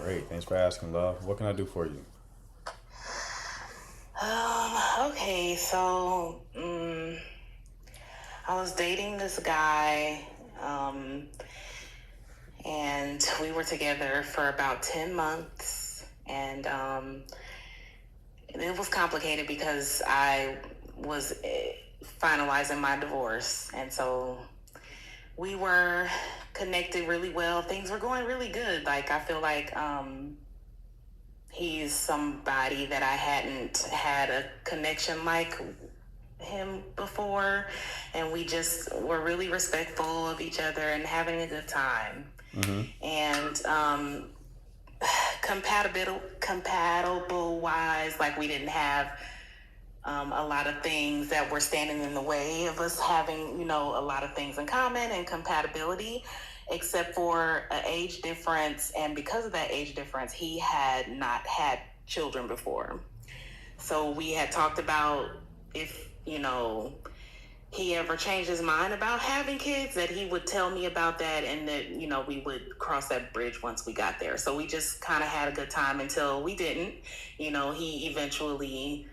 Great. Thanks for asking, love. What can I do for you? Okay, so I was dating this guy, um, and we were together for about 10 months, and it was complicated because I was finalizing my divorce, and so we were connected really well. Things were going really good. Like, I feel like he's somebody that I hadn't had a connection like him before, and we just were really respectful of each other and having a good time. Mm-hmm. And compatible wise, like, we didn't have a lot of things that were standing in the way of us having, a lot of things in common and compatibility, except for an age difference. And because of that age difference, he had not had children before. So we had talked about if, he ever changed his mind about having kids, that he would tell me about that, and that, we would cross that bridge once we got there. So we just kind of had a good time until we didn't. He eventually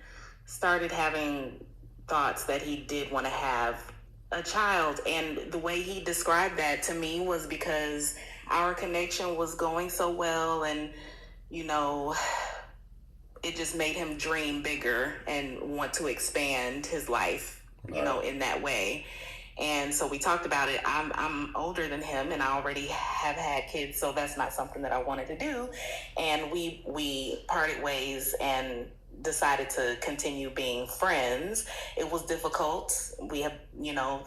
started having thoughts that he did want to have a child. And the way he described that to me was because our connection was going so well, and, it just made him dream bigger and want to expand his life, in that way. And so we talked about it. I'm older than him, and I already have had kids, so that's not something that I wanted to do. And we parted ways and decided to continue being friends. It was difficult. We have,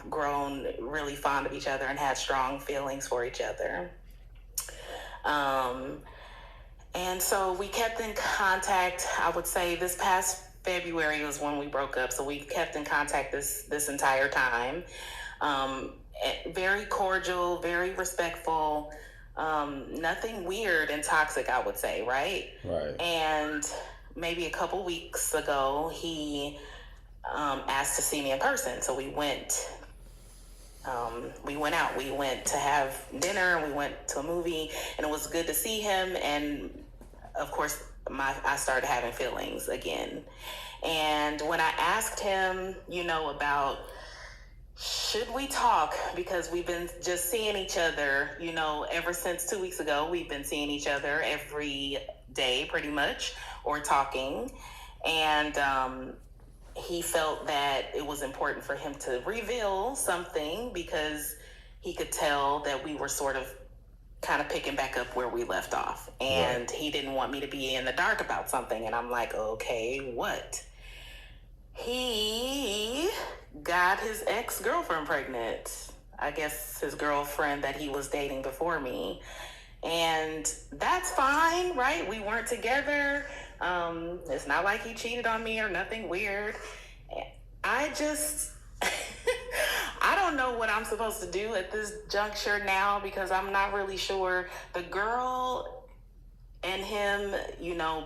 grown really fond of each other and had strong feelings for each other. And so we kept in contact. I would say this past February was when we broke up. So we kept in contact this entire time. Very cordial, very respectful, nothing weird and toxic, I would say, right? Right. And maybe a couple weeks ago, he asked to see me in person. So we went out. We went to have dinner. We went to a movie, and it was good to see him. And of course, I started having feelings again. And when I asked him, about should we talk, because we've been just seeing each other, ever since 2 weeks ago, we've been seeing each other every day, pretty much, or talking. And he felt that it was important for him to reveal something because he could tell that we were sort of kind of picking back up where we left off. And Right. he didn't want me to be in the dark about something. And I'm like, okay, what? He got his ex-girlfriend pregnant. I guess his girlfriend that he was dating before me. And that's fine, right? We weren't together. It's not like he cheated on me or nothing weird. I just, I don't know what I'm supposed to do at this juncture now, because I'm not really sure. The girl and him,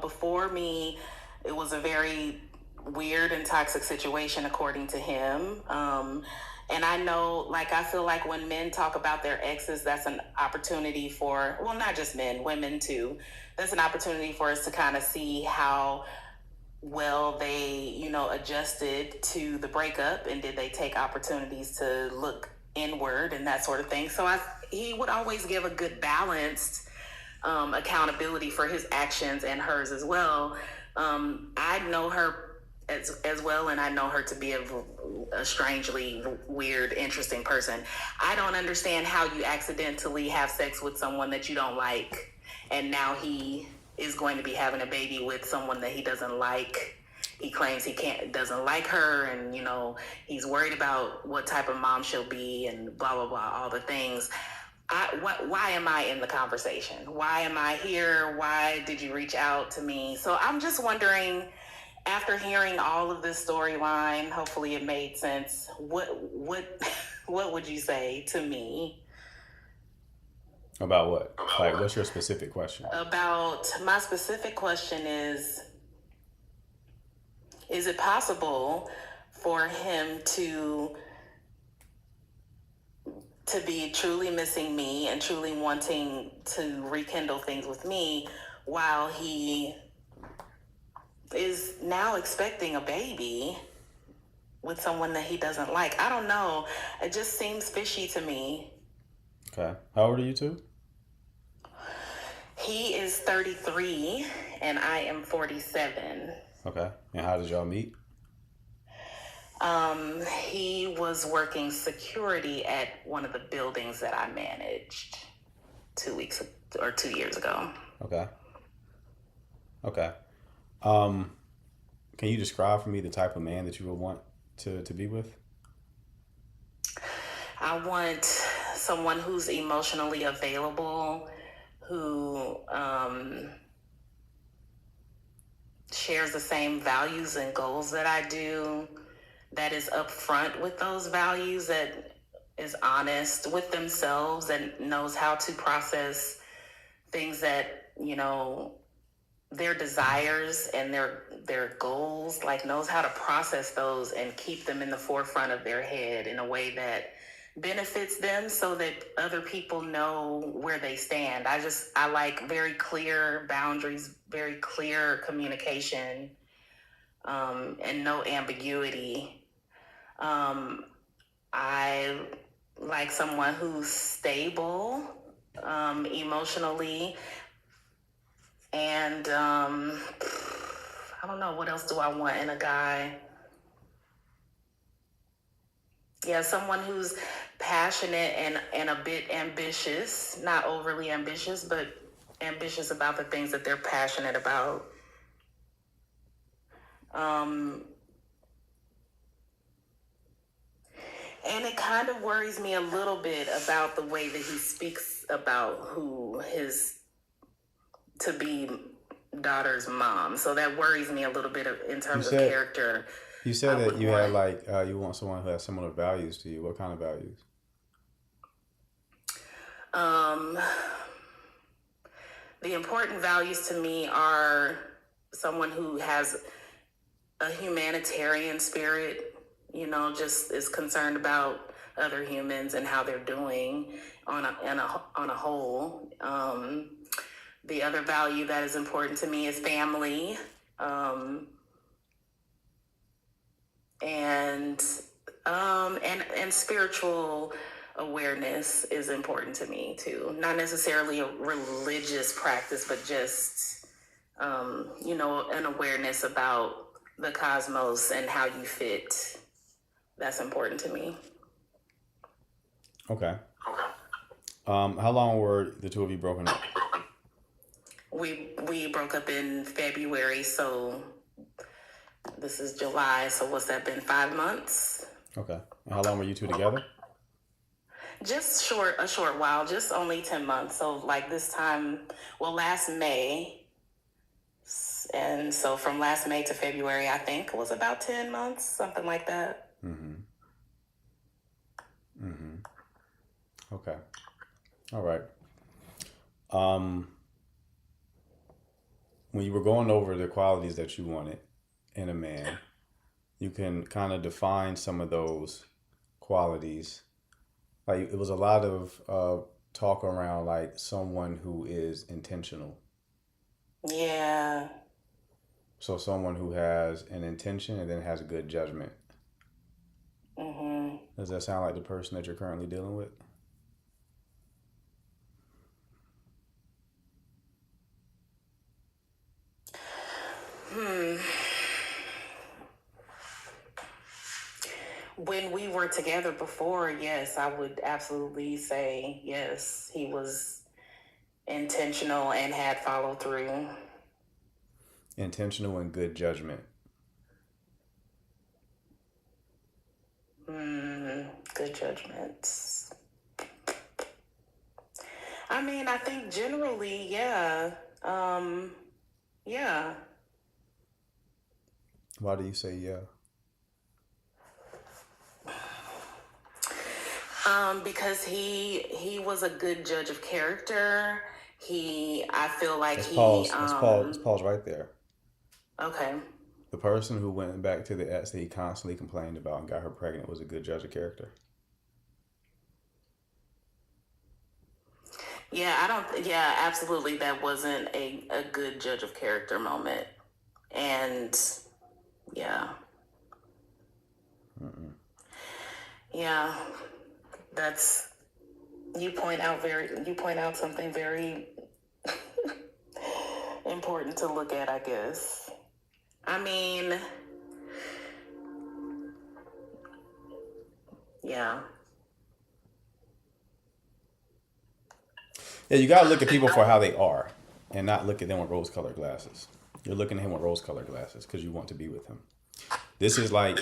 before me, it was a very weird and toxic situation, according to him. And I know, I feel like when men talk about their exes, that's an opportunity for, well, not just men, women too. That's an opportunity for us to kind of see how well they, adjusted to the breakup, and did they take opportunities to look inward and that sort of thing. So he would always give a good balanced accountability for his actions and hers as well. I know her as well, and I know her to be a strangely weird, interesting person. I don't understand how you accidentally have sex with someone that you don't like, and now he is going to be having a baby with someone that he doesn't like. He claims he doesn't like her, and he's worried about what type of mom she'll be, and blah blah blah, all the things. Why am I in the conversation? Why am I here? Why did you reach out to me? So I'm just wondering, after hearing all of this storyline, hopefully it made sense. What would you say to me? About what? Like, what's your specific question? About my specific question is it possible for him to be truly missing me and truly wanting to rekindle things with me while he is now expecting a baby with someone that he doesn't like. I don't know. It just seems fishy to me. Okay. How old are you two? He is 33 and I am 47. Okay. And how did y'all meet? He was working security at one of the buildings that I managed 2 years ago. Okay. Okay. Um, can you describe for me the type of man that you would want to be with? I want someone who's emotionally available, who shares the same values and goals that I do, that is upfront with those values, that is honest with themselves and knows how to process things that, their desires and their goals, like knows how to process those and keep them in the forefront of their head in a way that benefits them so that other people know where they stand. I like very clear boundaries, very clear communication, and no ambiguity. I like someone who's stable, emotionally, and I don't know, what else do I want in a guy? Yeah, someone who's passionate and a bit ambitious, not overly ambitious, but ambitious about the things that they're passionate about. And it kind of worries me a little bit about the way that he speaks about who his to-be daughter's mom. So that worries me a little bit in terms of character. You said that you had you want someone who has similar values to you. What kind of values? The important values to me are someone who has a humanitarian spirit, just is concerned about other humans and how they're doing on a whole. The other value that is important to me is family. And spiritual awareness is important to me too. Not necessarily a religious practice, but just an awareness about the cosmos and how you fit. That's important to me. Okay. How long were the two of you broken up? We broke up in February, so this is July, so what's that been, 5 months? Okay. And how long were you two together? Just a short while, just only 10 months. So like this time, last May. And so from last May to February, I think was about 10 months, something like that. Okay. All right. When you were going over the qualities that you wanted in a man, you can kind of define some of those qualities. Like it was a lot of talk around like someone who is intentional. Yeah. So someone who has an intention and then has a good judgment. Does that sound like the person that you're currently dealing with? When we were together before, yes, I would absolutely say yes. He was intentional and had follow through. Intentional and good judgment. Good judgments. I mean, I think generally, yeah. Yeah. Why do you say yeah? Because he was a good judge of character. I feel like Let's pause right there. Okay. The person who went back to the ex that he constantly complained about and got her pregnant was a good judge of character. Yeah, I don't. Yeah, absolutely. That wasn't a good judge of character moment. And yeah, yeah, that's you point out something very important to look at, I guess. I mean, yeah. Yeah, you gotta look at people for how they are, and not look at them with rose-colored glasses. You're looking at him with rose-colored glasses because you want to be with him. This is like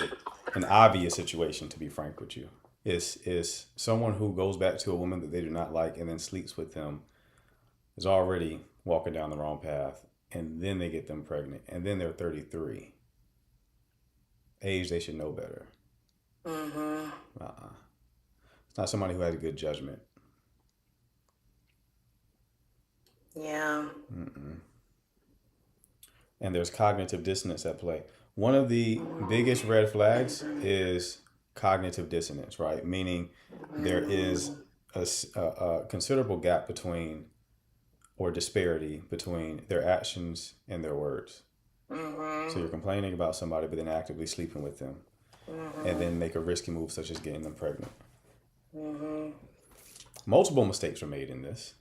an obvious situation, to be frank with you. Is someone who goes back to a woman that they do not like and then sleeps with them is already walking down the wrong path, and then they get them pregnant, and then they're 33. Age they should know better. Mm-hmm. It's not somebody who had a good judgment. Yeah. And there's cognitive dissonance at play. One of the biggest red flags is cognitive dissonance, right? Meaning there is a considerable gap between, or disparity between, their actions and their words. So you're complaining about somebody, but then actively sleeping with them, and then make a risky move such as getting them pregnant. Multiple mistakes were made in this,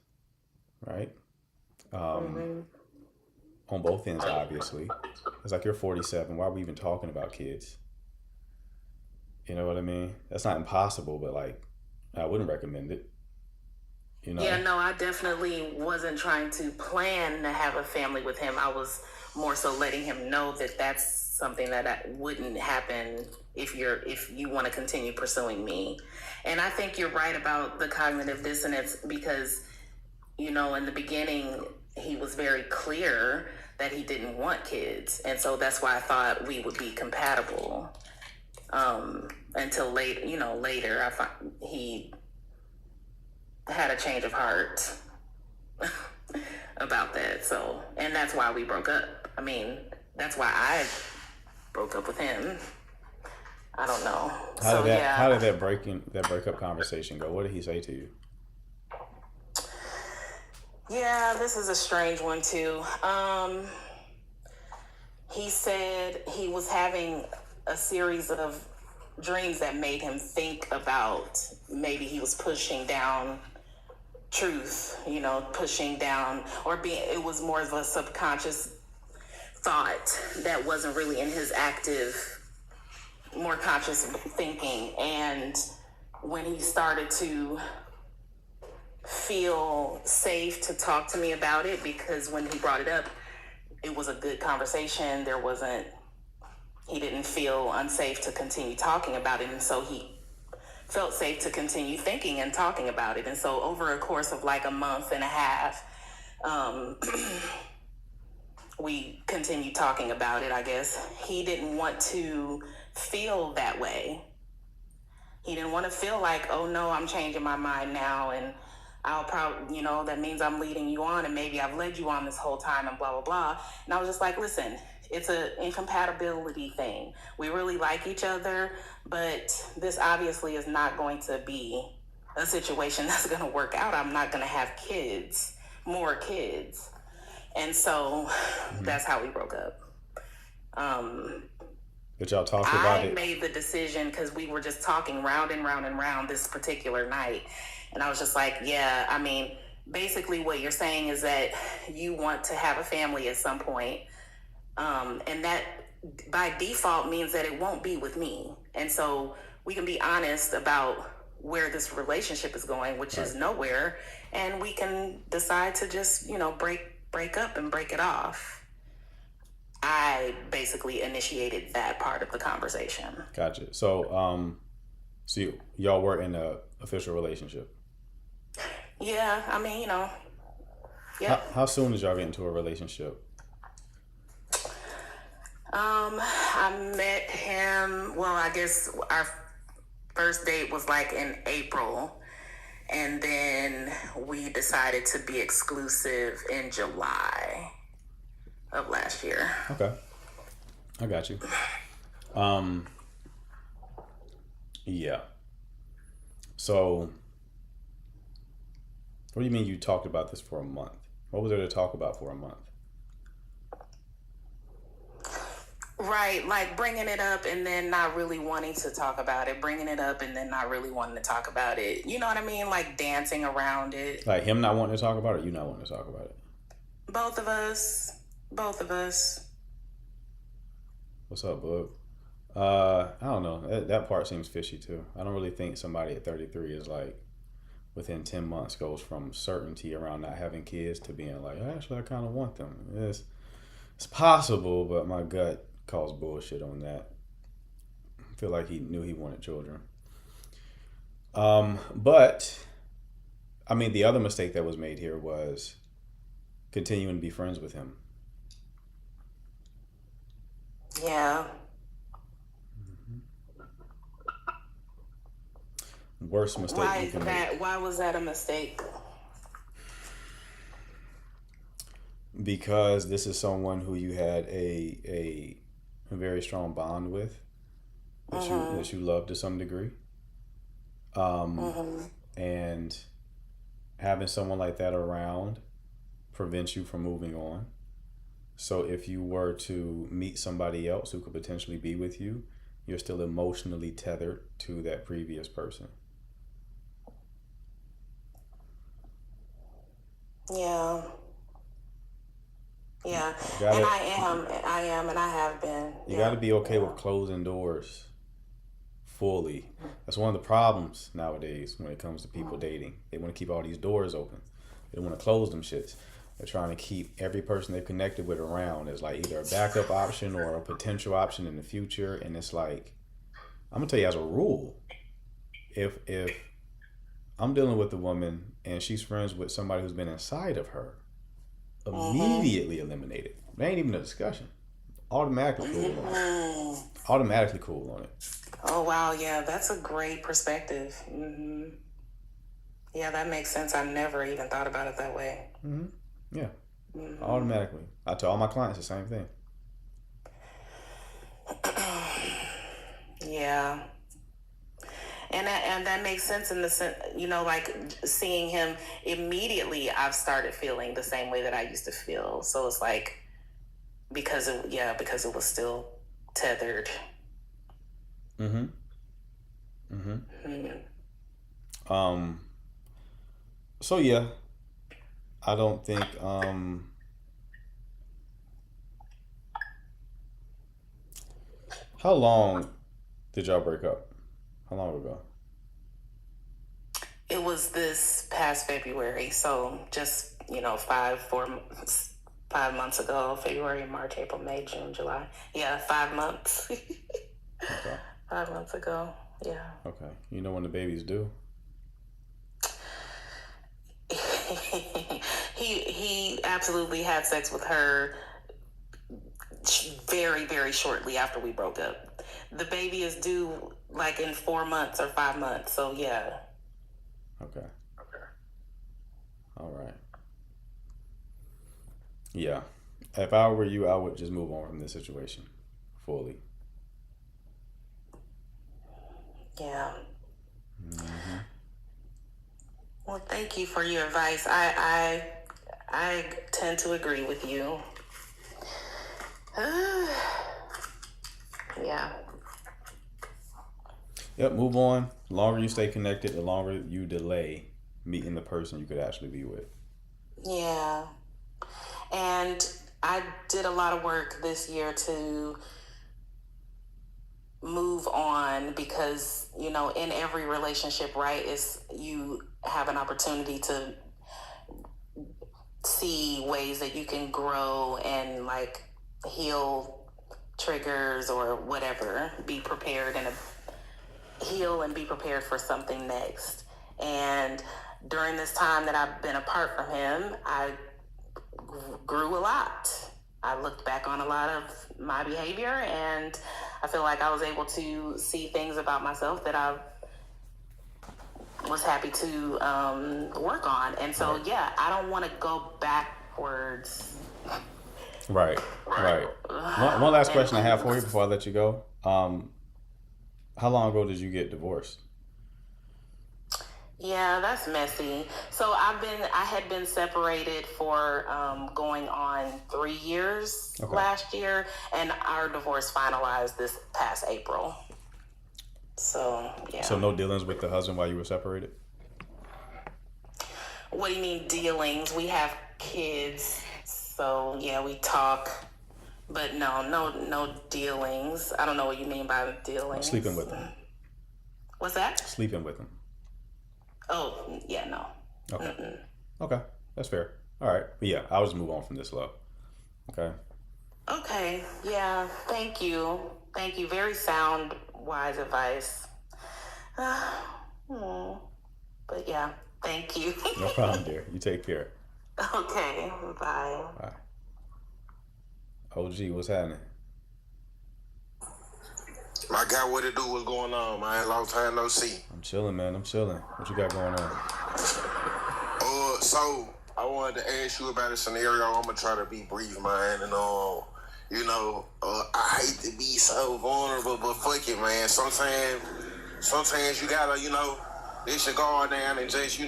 right? On both ends, obviously. It's like, you're 47. Why are we even talking about kids? You know what I mean? That's not impossible, but like, I wouldn't recommend it. You know? Yeah, no, I definitely wasn't trying to plan to have a family with him. I was more so letting him know that that's something that wouldn't happen if you want to continue pursuing me. And I think you're right about the cognitive dissonance because, in the beginning, he was very clear that he didn't want kids. And so that's why I thought we would be compatible. Until later, I found he had a change of heart about that. So, and that's why we broke up. I mean, that's why I broke up with him. I don't know. How did that breakup conversation go? What did he say to you? Yeah, this is a strange one too. He said he was having a series of dreams that made him think about maybe he was pushing down truth, pushing down, it was more of a subconscious thought that wasn't really in his active, more conscious thinking. And when he started to feel safe to talk to me about it, because when he brought it up, it was a good conversation. He didn't feel unsafe to continue talking about it. And so he felt safe to continue thinking and talking about it. And so over a course of like a month and a half, we continued talking about it, I guess. He didn't want to feel that way. He didn't want to feel like, oh no, I'm changing my mind now, and I'll probably, that means I'm leading you on, and maybe I've led you on this whole time, and blah, blah, blah. And I was just like, listen, it's an incompatibility thing. We really like each other, but this obviously is not going to be a situation that's going to work out. I'm not going to have more kids. And so that's how we broke up. But y'all talked about it? I made the decision because we were just talking round and round and round this particular night. And I was just like, yeah, I mean, basically what you're saying is that you want to have a family at some point. And that by default means that it won't be with me. And so we can be honest about where this relationship is going, which is nowhere. And we can decide to just, break up and break it off. I basically initiated that part of the conversation. Gotcha. So, y'all were in an official relationship? Yeah, I mean, yeah. How soon did y'all get into a relationship? I met him, well, I guess our first date was like in April. And then we decided to be exclusive in July of last year. Okay. I got you. Yeah. So What do you mean you talked about this for a month? What was there to talk about for a month? Right, like bringing it up and then not really wanting to talk about it, bringing it up and then not really wanting to talk about it. You know what I mean? Like dancing around it. Like him not wanting to talk about it, or you not wanting to talk about it? Both of us. Both of us. What's up, bub? I don't know. That part seems fishy too. I don't really think somebody at 33 is like within 10 months goes from certainty around not having kids to being like, actually, I kind of want them. It's possible, but my gut calls bullshit on that. I feel like he knew he wanted children. But I mean, the other mistake that was made here was continuing to be friends with him. Yeah. Worst mistake you can make. Why was that a mistake? Because this is someone who you had a very strong bond with, that you love to some degree, and having someone like that around prevents you from moving on. So if you were to meet somebody else who could potentially be with you, you're still emotionally tethered to that previous person. Yeah. Yeah. And I am, and I have been. You got to be okay with closing doors fully. That's one of the problems nowadays when it comes to people dating. They want to keep all these doors open. They don't want to close them shits. They're trying to keep every person they're connected with around as like either a backup option or a potential option in the future. And it's like, I'm gonna tell you as a rule, if I'm dealing with a woman and she's friends with somebody who's been inside of her, immediately eliminated. There ain't even a discussion. Automatically cool on it. Automatically cool on it. Oh wow, yeah, that's a great perspective. Yeah, that makes sense. I never even thought about it that way. Yeah, automatically. I tell all my clients the same thing. Yeah. And that makes sense in the sense, like seeing him immediately, I've started feeling the same way that I used to feel. So it's like, because it was still tethered. So yeah, I don't think, how long did y'all break up? How long ago? It was this past February. So just, 5 months ago. February, March, April, May, June, July. Yeah, 5 months. Okay. 5 months ago. Yeah. Okay. You know when the baby's due? He absolutely had sex with her very, very shortly after we broke up. The baby is due like in 4 months or 5 months. So yeah. Okay. All right. Yeah. If I were you, I would just move on from this situation fully. Yeah. Well, thank you for your advice. I tend to agree with you. Yeah. Yep, move on. The longer you stay connected, the longer you delay meeting the person you could actually be with. Yeah. And I did a lot of work this year to move on because, in every relationship, right, you have an opportunity to see ways that you can grow and like heal triggers or whatever, be prepared and heal and be prepared for something next. And during this time that I've been apart from him, I grew a lot. I looked back on a lot of my behavior and I feel like I was able to see things about myself that I was happy to work on. And so, yeah, I don't want to go backwards. Right. One last question I have for you before I let you go. How long ago did you get divorced? Yeah, that's messy. So I had been separated for going on 3 years Okay. last year, and our divorce finalized this past April. So So yeah. no dealings with the husband while you were separated? What do you mean dealings? We have kids, so yeah, we talk, but no dealings. I don't know what you mean by Sleeping dealings. with him. What's that? Sleeping with him. Oh yeah, no. Okay. Mm-mm. Okay. That's fair. All right. But yeah, I'll just move on from this love. Okay. Okay, yeah, thank you. Thank you. Very sound, wise advice. Hmm. But yeah, thank you. No problem, dear. You take care. Okay, bye. Bye. OG, what's happening? My guy, what it do? What's going on, man? Long time no see. I'm chilling, man. I'm chilling. What you got going on? So I wanted to ask you about a scenario. I'm gonna try to be brief, man, and I hate to be so vulnerable, but fuck it, man. Sometimes you gotta, let your guard down and just,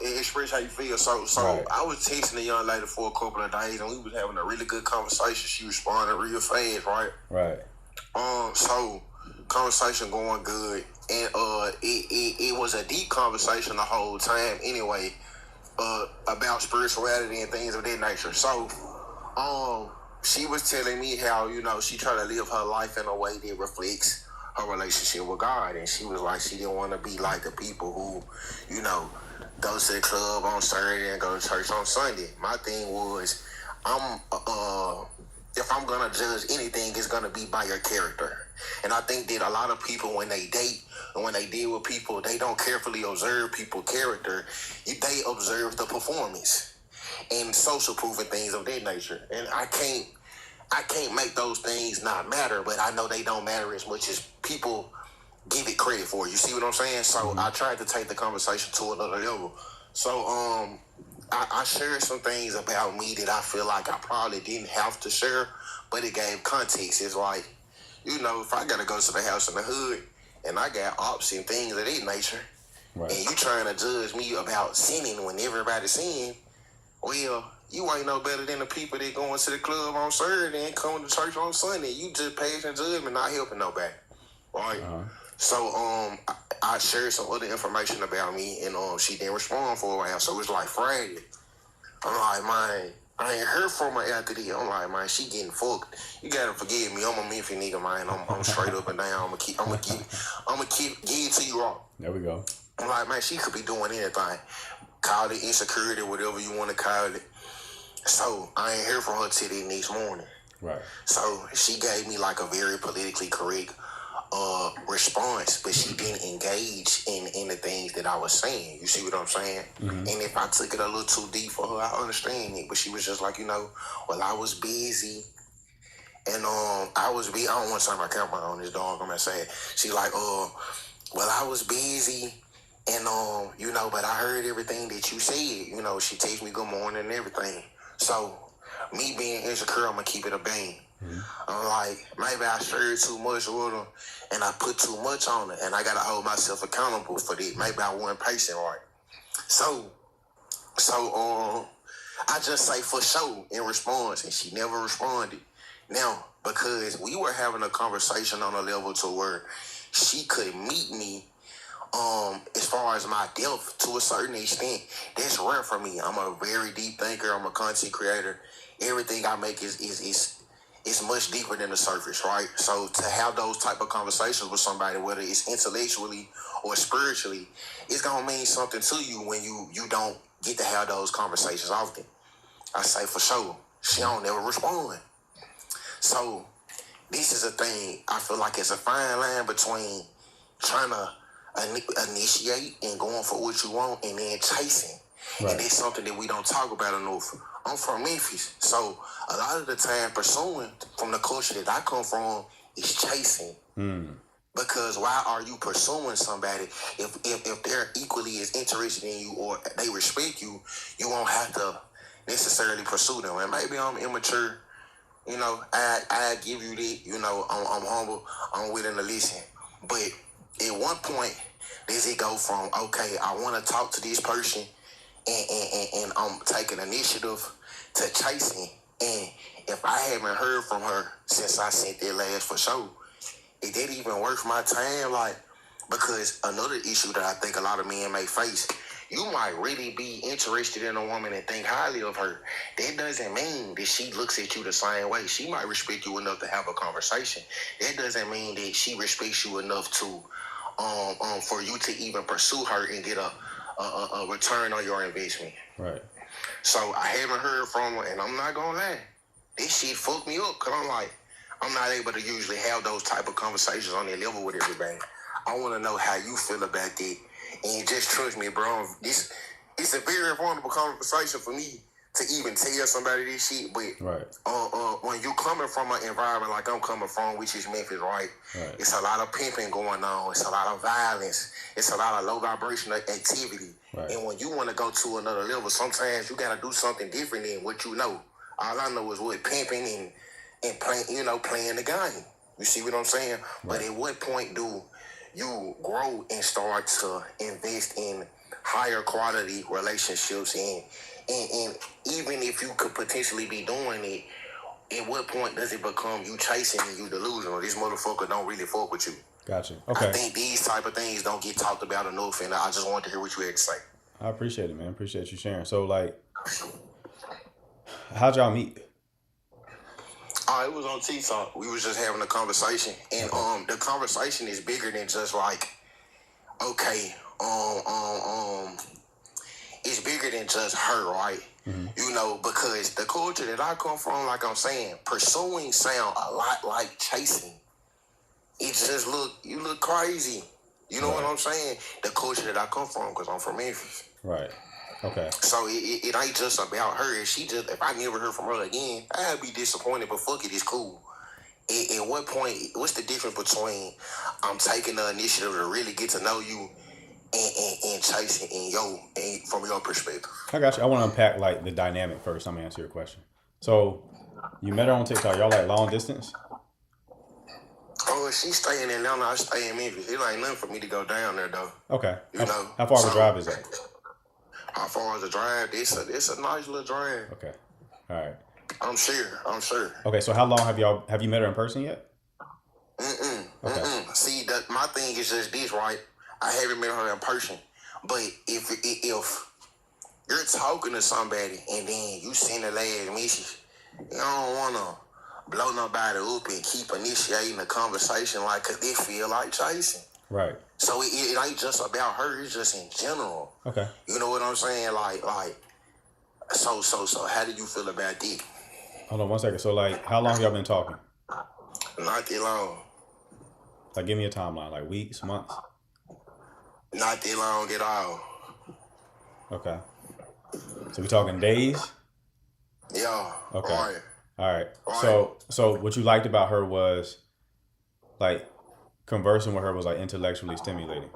express how you feel. So Right. I was texting a young lady for a couple of days, and we was having a really good conversation. She responded real fast, right? Right. So conversation going good, and it was a deep conversation the whole time. Anyway, about spirituality and things of that nature. So, she was telling me how she tried to live her life in a way that reflects her relationship with God, and she was like she didn't want to be like the people who, go to the club on Saturday and go to church on Sunday. My thing was, if I'm gonna judge anything, it's gonna be by your character. And I think that a lot of people, when they date and when they deal with people, they don't carefully observe people's character. They observe the performance and social proof and things of that nature. And I can't make those things not matter, but I know they don't matter as much as people give it credit for. You see what I'm saying? So I tried to take the conversation to another level. So I shared some things about me that I feel like I probably didn't have to share, but it gave context. It's like, if I gotta go to the house in the hood and I got ops and things of that nature, Right. and you trying to judge me about sinning when everybody's sinning, well, you ain't no better than the people that going to the club on Saturday and coming to church on Sunday. You just passing judgment, not helping nobody, right? Uh-huh. So I shared some other information about me, and she didn't respond for a while. So it's like Friday. I'm like, man, I ain't heard from her after that. I'm like, man, she getting fucked. You gotta forgive me. I'm a Memphis nigga, man. I'm straight up and down. I'm gonna keep give it to you raw. There we go. I'm like, man, she could be doing anything. Call it insecurity, whatever you want to call it. So I ain't heard from her till the next morning. Right. So she gave me like a very politically correct response, but she didn't engage in the things that I was saying. You see what I'm saying? Mm-hmm. And if I took it a little too deep for her, I understand it. But she was just like, well, I was busy. And I don't want to turn my camera on this dog. I'm gonna say it. She like, well, I was busy, and but I heard everything that you said. She texted me good morning and everything. So me being insecure, I'm gonna keep it a bang. Mm-hmm. I'm like, maybe I shared too much with her, and I put too much on her, and I gotta hold myself accountable for that. Maybe I wasn't patient right. So I just say for sure in response, and she never responded. Now, because we were having a conversation on a level to where she could meet me as far as my depth to a certain extent, that's rare for me. I'm a very deep thinker. I'm a content creator. Everything I make is much deeper than the surface, right? So to have those type of conversations with somebody, whether it's intellectually or spiritually, it's gonna mean something to you when you don't get to have those conversations often. I say for sure, she don't never respond. So this is a thing I feel like it's a fine line between trying to initiate and going for what you want and then chasing. Right. And it's something that we don't talk about enough. I'm from Memphis, so a lot of the time pursuing from the culture that I come from is chasing. Because why are you pursuing somebody if they're equally as interested in you or they respect you, you won't have to necessarily pursue them. And maybe I'm immature, I give you that, I'm humble, I'm willing to listen. But at one point, Does it go from, okay, I want to talk to this person and I'm taking initiative to chasing? And if I haven't heard from her since I sent that last for sure, is that even worth my time? Like, because another issue that I think a lot of men may face, you might really be interested in a woman and think highly of her. That doesn't mean that she looks at you the same way. She might respect you enough to have a conversation. That doesn't mean that she respects you enough to for you to even pursue her and get a return on your investment. Right. So I haven't heard from her, and I'm not gonna lie, this shit fucked me up, because I'm like, I'm not able to usually have those type of conversations on that level with everybody. I want to know how you feel about that. And just trust me, bro, it's a very vulnerable conversation for me to even tell somebody this shit. But Right. When you coming from an environment like I'm coming from, which is Memphis, right? It's a lot of pimping going on. It's a lot of violence. It's a lot of low vibrational activity. Right. And when you want to go to another level, sometimes you got to do something different than what you know. All I know is what pimping and playing, playing the game. You see what I'm saying? Right. But at what point do you grow and start to invest in higher quality relationships? And even if you could potentially be doing it, at what point does it become you chasing and you delusional? This motherfucker don't really fuck with you. Gotcha. Okay. I think these type of things don't get talked about enough, and I just wanted to hear what you had to say. I appreciate it, man. Appreciate you sharing. So, like, how'd y'all meet? It was on TikTok. We was just having a conversation, and the conversation is bigger than just like, okay, it's bigger than just her, right? Mm-hmm. Because the culture that I come from, like I'm saying, pursuing sound a lot like chasing. It just you look crazy. You know what I'm saying? The culture that I come from, because I'm from Memphis. Right. Okay. So it ain't just about her. If I never heard from her again, I'd be disappointed, but fuck it, it's cool. At what point, what's the difference between I'm taking the initiative to really get to know you and chasing and from your perspective? I got you. I want to unpack like the dynamic first. I'm gonna answer your question. So you met her on TikTok. Y'all like long distance? Oh, she stay in Atlanta. I stay in Memphis. It ain't nothing for me to go down there though. Okay. How far of a drive is that? How far as a drive? It's a nice little drive. Okay. All right. I'm sure. Okay, so how long have you met her in person yet? Okay. See, my thing is just this, right? I haven't met her in person, but if you're talking to somebody and then you send a last message, you don't want to blow nobody up and keep initiating a conversation like, cause they feel like chasing. Right. So it ain't just about her, it's just in general. Okay. You know what I'm saying? Like, so how do you feel about that? Hold on 1 second. So like, how long have y'all been talking? Not that long. Like, give me a timeline, like weeks, months? Not that long at all. Okay. So we talking days? Yeah. Okay. Right. All right. So what you liked about her was like conversing with her was like intellectually stimulating.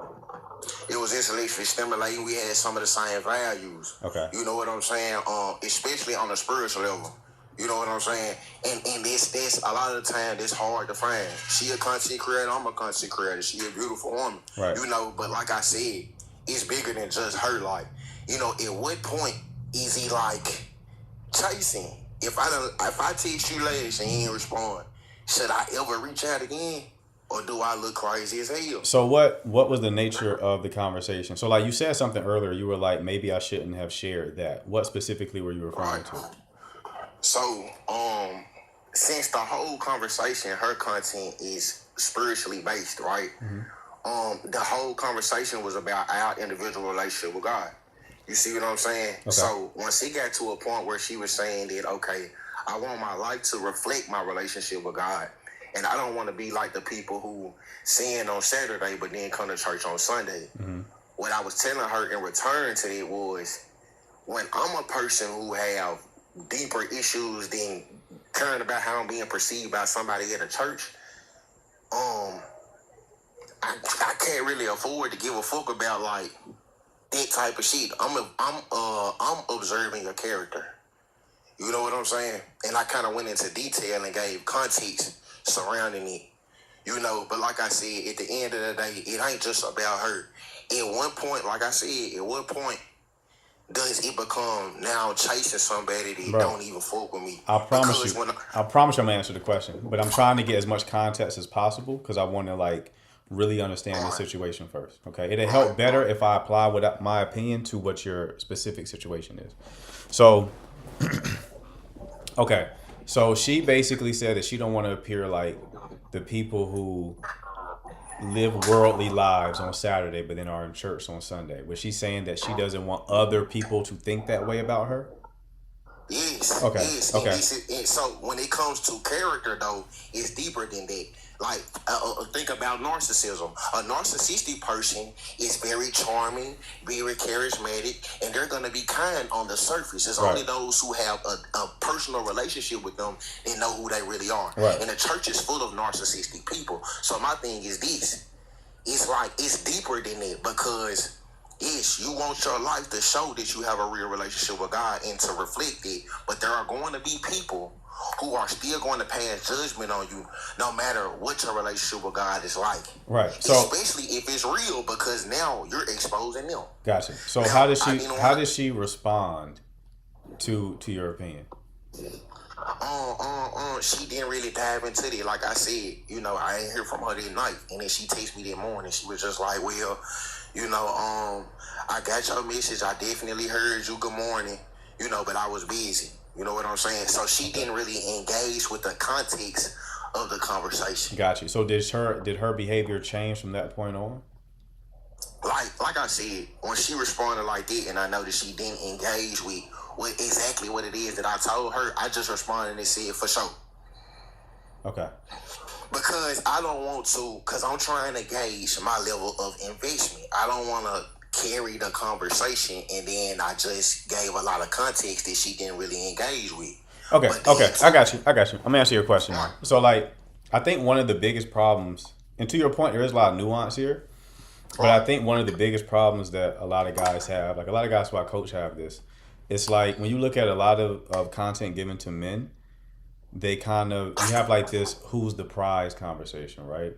It was intellectually stimulating. We had some of the same values. Okay. You know what I'm saying? Especially on a spiritual level. You know what I'm saying? And this a lot of the time it's hard to find. She a content creator, I'm a content creator. She a beautiful woman. Right. But like I said, it's bigger than just her. Like, at what point is he like chasing? If I text you last and you ain't respond, should I ever reach out again? Or do I look crazy as hell? So what was the nature of the conversation? So like you said something earlier, you were like, maybe I shouldn't have shared that. What specifically were you referring to? So, since the whole conversation, her content is spiritually based, right? Mm-hmm. The whole conversation was about our individual relationship with God. You see what I'm saying? Okay. So once it got to a point where she was saying that, okay, I want my life to reflect my relationship with God. And I don't want to be like the people who sin on Saturday but then come to church on Sunday. Mm-hmm. What I was telling her in return to that was, when I'm a person who have deeper issues than caring about how I'm being perceived by somebody at a church, I can't really afford to give a fuck about like that type of shit. I'm observing your character. You know what I'm saying? And I kind of went into detail and gave context surrounding it. You know, but like I said, at the end of the day, it ain't just about her. At one point, like I said, at what point does it become now chasing somebody that Bro, don't even fuck with me? I promise Because you. when I promise you I'm gonna answer the question, but I'm trying to get as much context as possible because I want to like really understand the situation first. Okay, it'll help better if I apply what my opinion to what your specific situation is. So, okay, so she basically said that she don't want to appear like the people who live worldly lives on Saturday, but then are in church on Sunday. Was she saying that she doesn't want other people to think that way about her? yes, Okay. yes, Okay. and so when it comes to character, though, it's deeper than that. Like, think about narcissism. A narcissistic person is very charming, very charismatic, and they're going to be kind on the surface. It's Right. only those who have a personal relationship with them that know who they really are. Right. And the church is full of narcissistic people. So my thing is this. It's like, it's deeper than that because, yes, you want your life to show that you have a real relationship with God and to reflect it, but there are going to be people who are still going to pass judgment on you no matter what your relationship with God is like. Right. So, especially if it's real, because now you're exposing them. gotcha. So Now, how did she respond to your opinion? She didn't really dive into it. Like I said, you know, I ain't hear from her that night, and then she texted me that morning. She was just like, well, you know, I got your message. I definitely heard you. Good morning. You know, but I was busy. You know what I'm saying? So she didn't really engage with the context of the conversation. Got you. So did her behavior change from that point on? Like I said, when she responded like that, and I noticed she didn't engage with exactly what it is that I told her, I just responded and said, for sure. Okay. Because I don't want to, because I'm trying to gauge my level of investment. I don't want to carry the conversation and then I just gave a lot of context that she didn't really engage with. Okay. But Okay. then- I got you. I'm gonna answer your question now. So like, I think one of the biggest problems, and to your point, there is a lot of nuance here. But I think one of the biggest problems that a lot of guys have, like a lot of guys who I coach have this, it's like when you look at a lot of content given to men, they kind of, you have like this who's the prize conversation, right?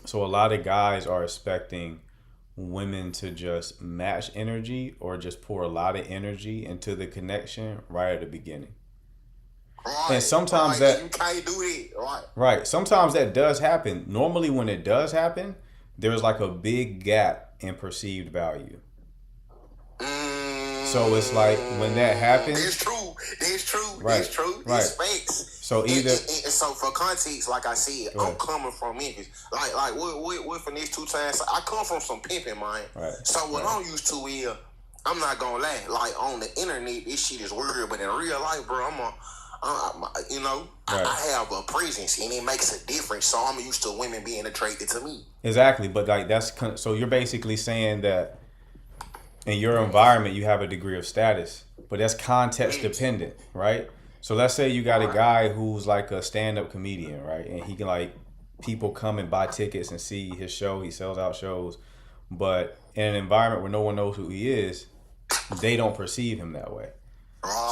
So a lot of guys are expecting women to just match energy or just pour a lot of energy into the connection right at the beginning. Right, And sometimes right, that- you can't do it. Right. Right. Sometimes that does happen. Normally when it does happen, there's like a big gap in perceived value. So it's like when that happens, That's true. That's true. Right, That's true. right. That's facts. So either- and so for context, like I said, Go I'm ahead. coming from Memphis. Like what for these 2 times? I come from some pimping, man. Right, So what I'm used to is, I'm not gonna lie. Like on the internet, this shit is weird, but in real life, bro, you know, Right. I have a presence, and it makes a difference. So I'm used to women being attracted to me. exactly, but like so you're basically saying that in your environment you have a degree of status, but that's context dependent, right? So let's say you got a guy who's like a stand-up comedian, right? And he can like people come and buy tickets and see his show, he sells out shows, but in an environment where no one knows who he is, they don't perceive him that way.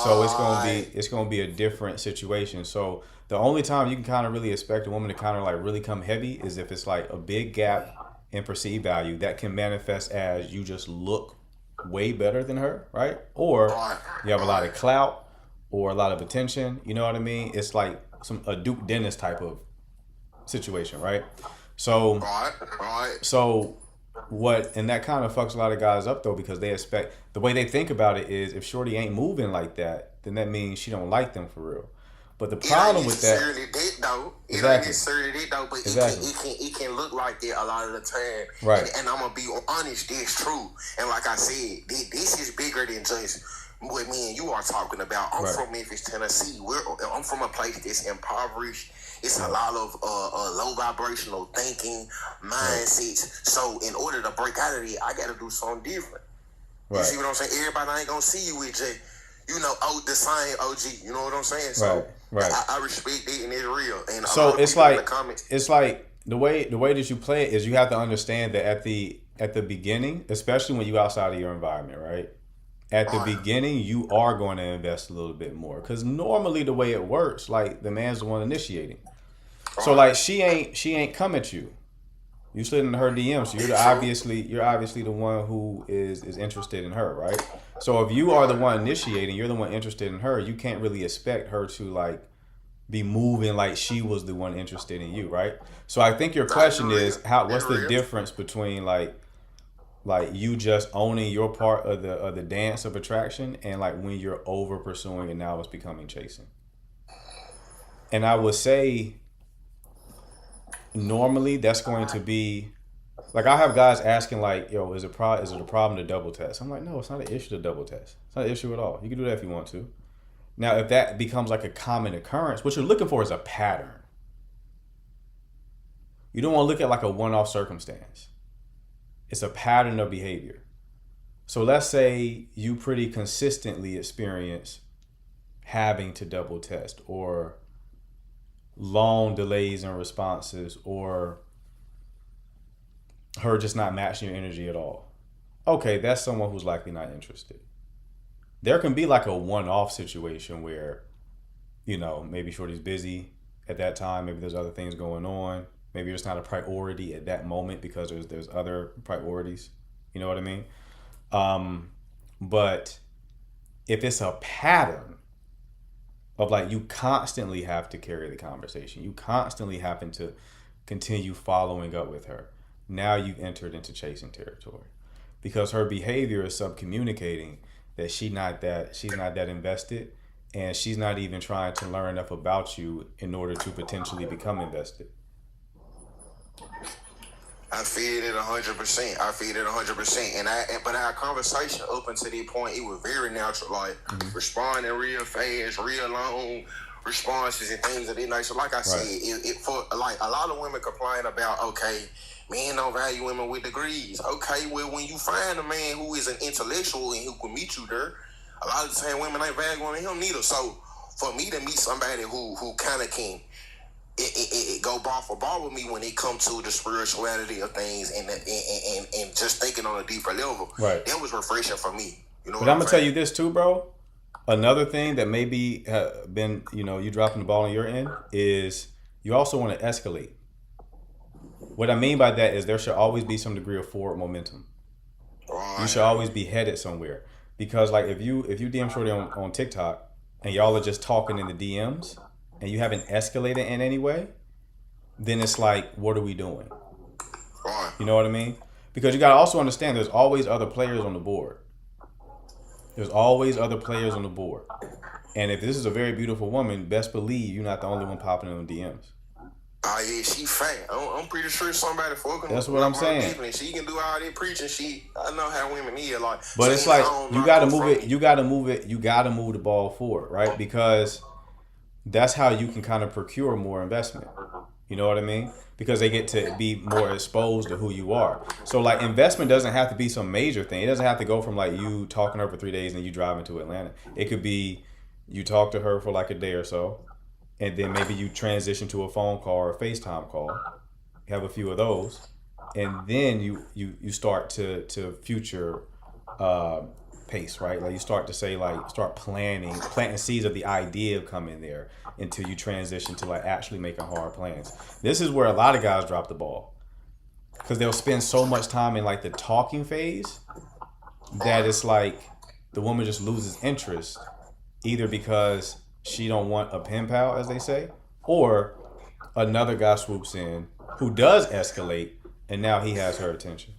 So it's gonna be a different situation. So the only time you can kind of really expect a woman to kind of like really come heavy is if it's like a big gap in perceived value that can manifest as you just look way better than her, right? Or you have a lot of clout or a lot of attention. You know what I mean? It's like a Duke Dennis type of situation, right? So Right. so and that kind of fucks a lot of guys up though, because they expect, the way they think about it is if shorty ain't moving like that, then that means she don't like them for real. But the problem with that, It ain't necessarily that though. It ain't Exactly. necessarily that though, but Exactly. it can look like that a lot of the time. Right. And I'm gonna be honest, that's true. And like I said, this is bigger than just what me and you are talking about. I'm Right. from Memphis, Tennessee. I'm from a place that's impoverished. It's a lot of low vibrational thinking, mindsets. So in order to break out of it, I got to do something different. You right, see what I'm saying? Everybody ain't gonna see you with just, the same OG. You know what I'm saying? So Right. I respect it, and it's real. And a So lot of it's people in like the comments, the way that you play it is you have to understand that at the beginning, especially when you outside of your environment, right? At the beginning, you are going to invest a little bit more because normally the way it works, like the man's the one initiating. So like she ain't come at you. You slid into her DM, so you're obviously the one who is interested in her, right? So if you are the one initiating, you're the one interested in her, you can't really expect her to like be moving like she was the one interested in you, right? So I think your question is what's the difference between like you just owning your part of the dance of attraction and like when you're over pursuing and now it's becoming chasing. And I would say normally that's going to be like I have guys asking like, yo, is it a problem to double test? I'm like, no, it's not an issue to double test. It's not an issue at all. You can do that if you want to. Now, if that becomes like a common occurrence, what you're looking for is a pattern. You don't want to look at like a one-off circumstance. It's a pattern of behavior. So let's say you pretty consistently experience having to double test or long delays in responses or her just not matching your energy at all. Okay, that's someone who's likely not interested. There can be like a one-off situation where, you know, maybe Shorty's busy at that time. Maybe there's other things going on. Maybe it's not a priority at that moment because there's other priorities. You know what I mean? But if it's a pattern of like you constantly have to carry the conversation, you constantly having to continue following up with her, now you've entered into chasing territory because her behavior is subcommunicating that she's not that invested and she's not even trying to learn enough about you in order to potentially become invested. I feel it 100%. But our conversation up until that point, it was very natural. Like responding real fast, real long responses and things of that nature. So like I said, it for like a lot of women complain about, okay, men don't value women with degrees. Okay, well when you find a man who is an intellectual and who can meet you there, a lot of the time women ain't valuing him neither. So for me to meet somebody who kind of can it go ball for ball with me when it comes to the spirituality of things and just thinking on a deeper level. Right. That was refreshing for me. You know. But I'm gonna tell you this too, bro. Another thing that maybe been, you know, you dropping the ball on your end is you also want to escalate. What I mean by that is there should always be some degree of forward momentum. Right. You should always be headed somewhere because like if you DM Shorty on TikTok and y'all are just talking in the DMs. And you haven't escalated in any way, then it's like, what are we doing? You know what I mean? Because you got to also understand there's always other players on the board. There's always other players on the board. And if this is a very beautiful woman, best believe you're not the only one popping in the DMs. Oh, yeah, she fat. I'm pretty sure somebody fucking. That's what I'm saying. She can do all that preaching. I know how women is like. But it's like you got to move it. You got to move it. You got to move the ball forward, right? Because that's how you can kind of procure more investment. You know what I mean? Because they get to be more exposed to who you are. So like investment doesn't have to be some major thing. It doesn't have to go from like you talking to her for 3 days and you driving to Atlanta. It could be you talk to her for like a day or so, and then maybe you transition to a phone call or a FaceTime call. Have a few of those, and then you start to future pace, right? Like you start to say like start planting seeds of the idea of coming there until you transition to like actually making hard plans. This is where a lot of guys drop the ball because they'll spend so much time in like the talking phase that it's like the woman just loses interest either because she don't want a pen pal, as they say, or another guy swoops in who does escalate and now he has her attention.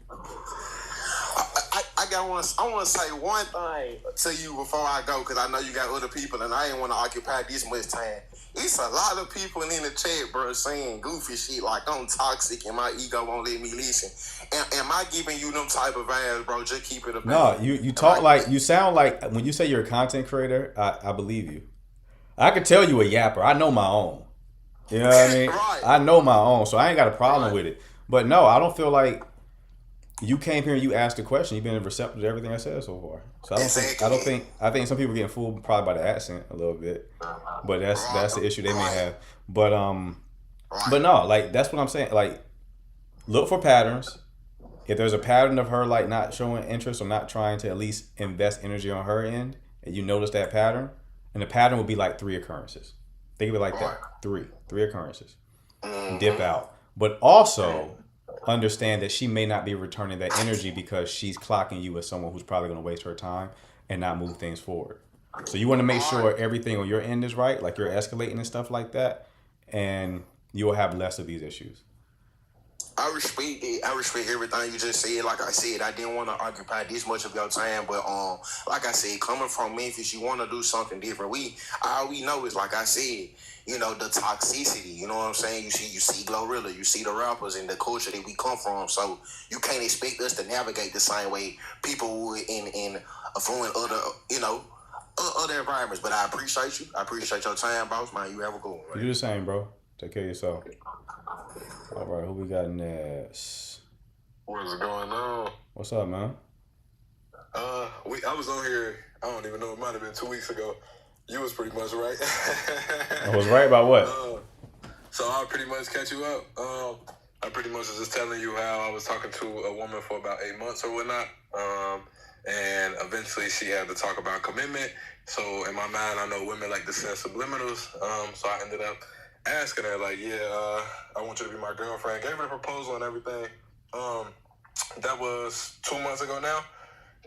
I want to say one thing to you before I go, because I know you got other people and I ain't want to occupy this much time. It's a lot of people in the chat, bro, saying goofy shit like I'm toxic and my ego won't let me listen. Am I giving you them type of vibes, bro? Just keep it a No, you talk like, you sound like, when you say you're a content creator, I believe you. I could tell you a yapper. I know my own. You know what I mean? Right. I know my own, so I ain't got a problem with it. But no, I don't feel like you came here and you asked a question. You've been receptive to everything I said so far. So I think some people are getting fooled probably by the accent a little bit, but that's the issue they may have. But no, like that's what I'm saying. Like, look for patterns. If there's a pattern of her like not showing interest or not trying to at least invest energy on her end, and you notice that pattern, and the pattern will be like 3 occurrences. Think of it like that: three occurrences. dip out. But also understand that she may not be returning that energy because she's clocking you as someone who's probably going to waste her time and not move things forward. So you want to make sure everything on your end is right, like you're escalating and stuff like that, and you'll have less of these issues. I respect it. I respect everything you just said. Like I said, I didn't want to occupy this much of your time, but like I said, coming from Memphis, you want to do something different. All we know is, like I said, the toxicity. You know what I'm saying? You see Glorilla, you see the rappers and the culture that we come from. So you can't expect us to navigate the same way people would in affluent other environments. But I appreciate you. I appreciate your time, boss man. You have a good one. Right? You do the same, bro. Take care of yourself. All right, who we got next? What's going on? What's up, man? I was on here, I don't even know, it might have been 2 weeks ago. You was pretty much right. I was right about what? So I'll pretty much catch you up. I pretty much was just telling you how I was talking to a woman for about 8 months or whatnot. And eventually she had to talk about commitment. So in my mind, I know women like to send subliminals. So I ended up asking her, like, I want you to be my girlfriend. Gave her the proposal and everything. That was 2 months ago now.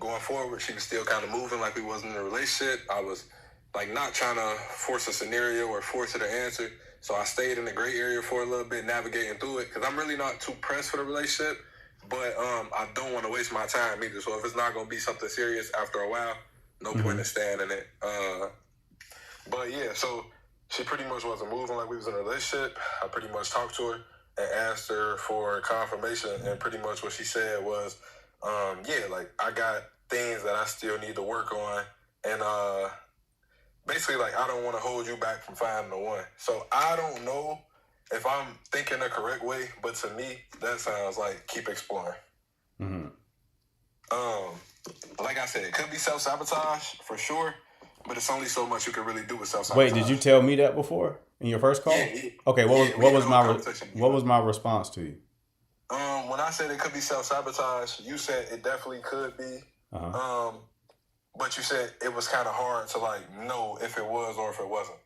Going forward, she was still kind of moving like we wasn't in a relationship. I was, like, not trying to force a scenario or force her to answer. So I stayed in the gray area for a little bit, navigating through it, because I'm really not too pressed for the relationship. But I don't want to waste my time either. So if it's not going to be something serious after a while, no point in staying in it. But, yeah, so she pretty much wasn't moving like we was in a relationship. I pretty much talked to her and asked her for confirmation, and pretty much what she said was, like, I got things that I still need to work on, and basically, like, I don't want to hold you back from finding the one. So I don't know if I'm thinking the correct way, but to me, that sounds like keep exploring. Like I said, it could be self-sabotage for sure, but it's only so much you can really do with self-sabotage. Wait, did you tell me that before in your first call? Yeah. Okay, what was my response to you? When I said it could be self-sabotage, you said it definitely could be. But you said it was kind of hard to, like, know if it was or if it wasn't.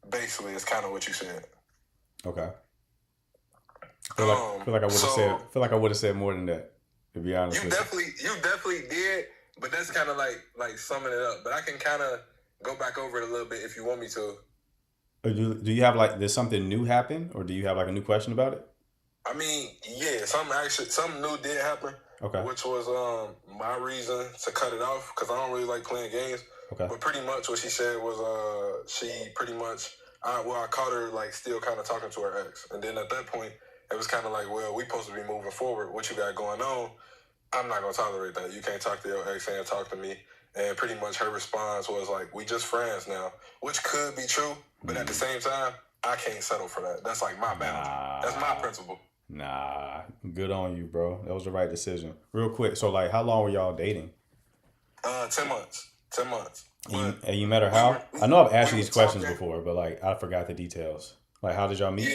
Basically, it's kind of what you said. Okay. Feel like I would have said more than that, to be honest. You definitely did, but that's kind of like summing it up. But I can kind of go back over it a little bit if you want me to. Do you have, like, did something new happen, or do you have, like, a new question about it? I mean, yeah, something new did happen. Okay. Which was my reason to cut it off, because I don't really like playing games. Okay. But pretty much what she said was she pretty much I caught her, like, still kind of talking to her ex, and then at that point it was kind of like, well, we supposed to be moving forward. What you got going on? I'm not gonna tolerate that. You can't talk to your ex and talk to me. And pretty much her response was like, we just friends now, which could be true, but at the same time, I can't settle for that. That's like my boundary. That's my principle. Nah, good on you, bro. That was the right decision. Real quick, so, like, how long were y'all dating? 10 months. 10 months. And you met her how? I know I've asked you these questions before, but, like, I forgot the details. Like, how did y'all meet?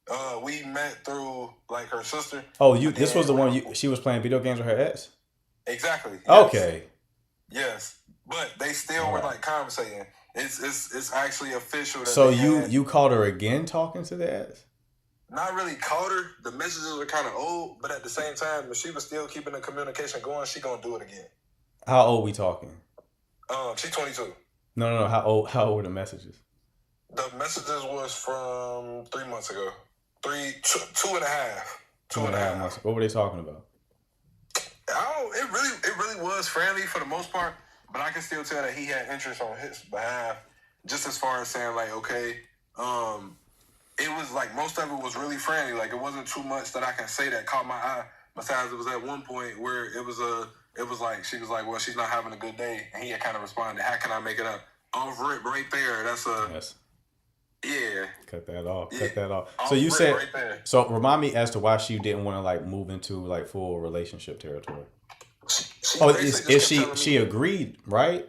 Yeah. We met through, like, her sister. Oh, this was the one she was playing video games with her ex? Exactly. Yes. Okay. Yes, but they still were, like, conversating. It's actually official. So you called her again talking to the ex? Not really called her. The messages were kind of old, but at the same time, if she was still keeping the communication going, she gonna do it again. How old we talking? She's 22. No. How old were the messages? The messages was from 3 months ago. Two and a half. Two and a half months. What were they talking about? It really was friendly for the most part, but I can still tell that he had interest on his behalf. Just as far as saying, like, okay, it was like most of it was really friendly. Like, it wasn't too much that I can say that caught my eye. Besides, it was at one point where it was like she was like, well, she's not having a good day, and he had kind of responded, how can I make it up? Off rip right there. That's yes. Yeah. Cut that off. So you said, right, so remind me as to why she didn't want to, like, move into, like, full relationship territory. She agreed, right?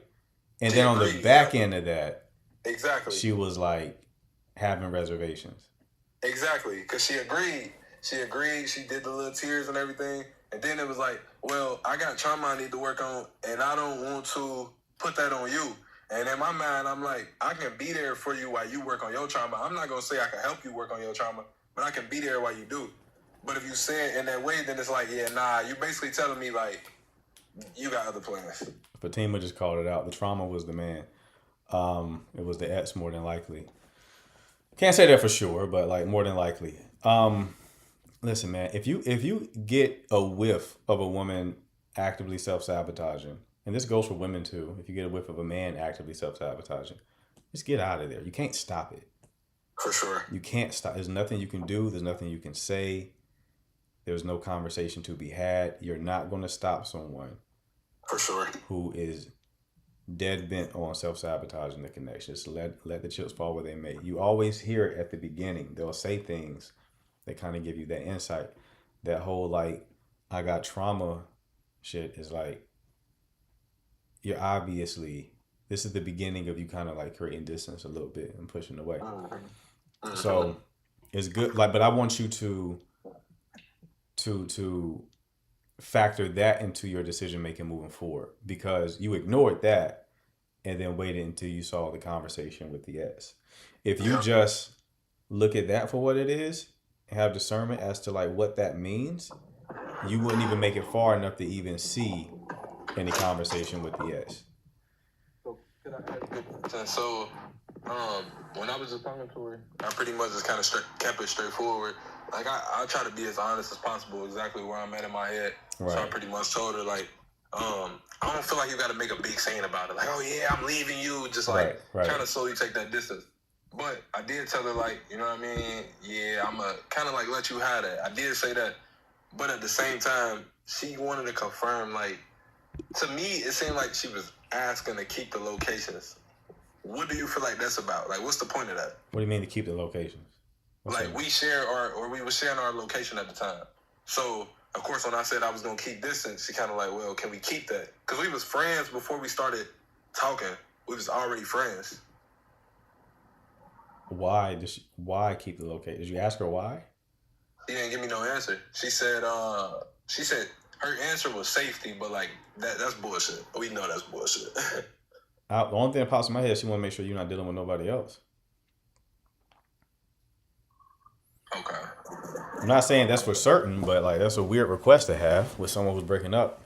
And then on the back end of that, exactly, she was, like, having reservations. Exactly, because she agreed. She did the little tears and everything. And then it was like, well, I got trauma I need to work on, and I don't want to put that on you. And in my mind, I'm like, I can be there for you while you work on your trauma. I'm not going to say I can help you work on your trauma, but I can be there while you do. But if you say it in that way, then it's like, yeah, nah, you basically telling me, like, you got other plans. Fatima just called it out. The trauma was the man. It was the ex more than likely. Can't say that for sure, but like more than likely. Listen, man, if you get a whiff of a woman actively self-sabotaging, and this goes for women too, if you get a whiff of a man actively self-sabotaging, just get out of there. You can't stop it. For sure. You can't stop. There's nothing you can do. There's nothing you can say. There's no conversation to be had. You're not going to stop someone For sure. who is dead bent on self-sabotaging the connection. Just let the chips fall where they may. You always hear it at the beginning. They'll say things that kind of give you that insight. That whole like, I got trauma shit is like, you're obviously, this is the beginning of you kind of like creating distance a little bit and pushing away. So it's good. Like, but I want you to factor that into your decision making moving forward, because you ignored that and then waited until you saw the conversation with the ex. If you just look at that for what it is and have discernment as to like what that means, you wouldn't even make it far enough to even see any conversation with the ex. So, when I was just talking to her, I pretty much just kind of kept it straightforward. Like, I try to be as honest as possible, exactly where I'm at in my head. Right. So I pretty much told her, like, I don't feel like you got to make a big scene about it. Like, oh, yeah, I'm leaving you. Just, like, trying to slowly take that distance. But I did tell her, like, you know what I mean? Yeah, I'm going to kind of, like, let you have that. I did say that. But at the same time, she wanted to confirm, like, to me, it seemed like she was asking to keep the locations. What do you feel like that's about? Like, what's the point of that? What do you mean to keep the locations? Like, we were sharing our location at the time. So, of course, when I said I was going to keep distance, she kind of like, well, can we keep that? Because we was friends before we started talking. We was already friends. Why keep the location? Did you ask her why? She didn't give me no answer. She said her answer was safety, but like that's bullshit. We know that's bullshit. The only thing that pops in my head is she want to make sure you're not dealing with nobody else. Okay. I'm not saying that's for certain, but like that's a weird request to have with someone who's breaking up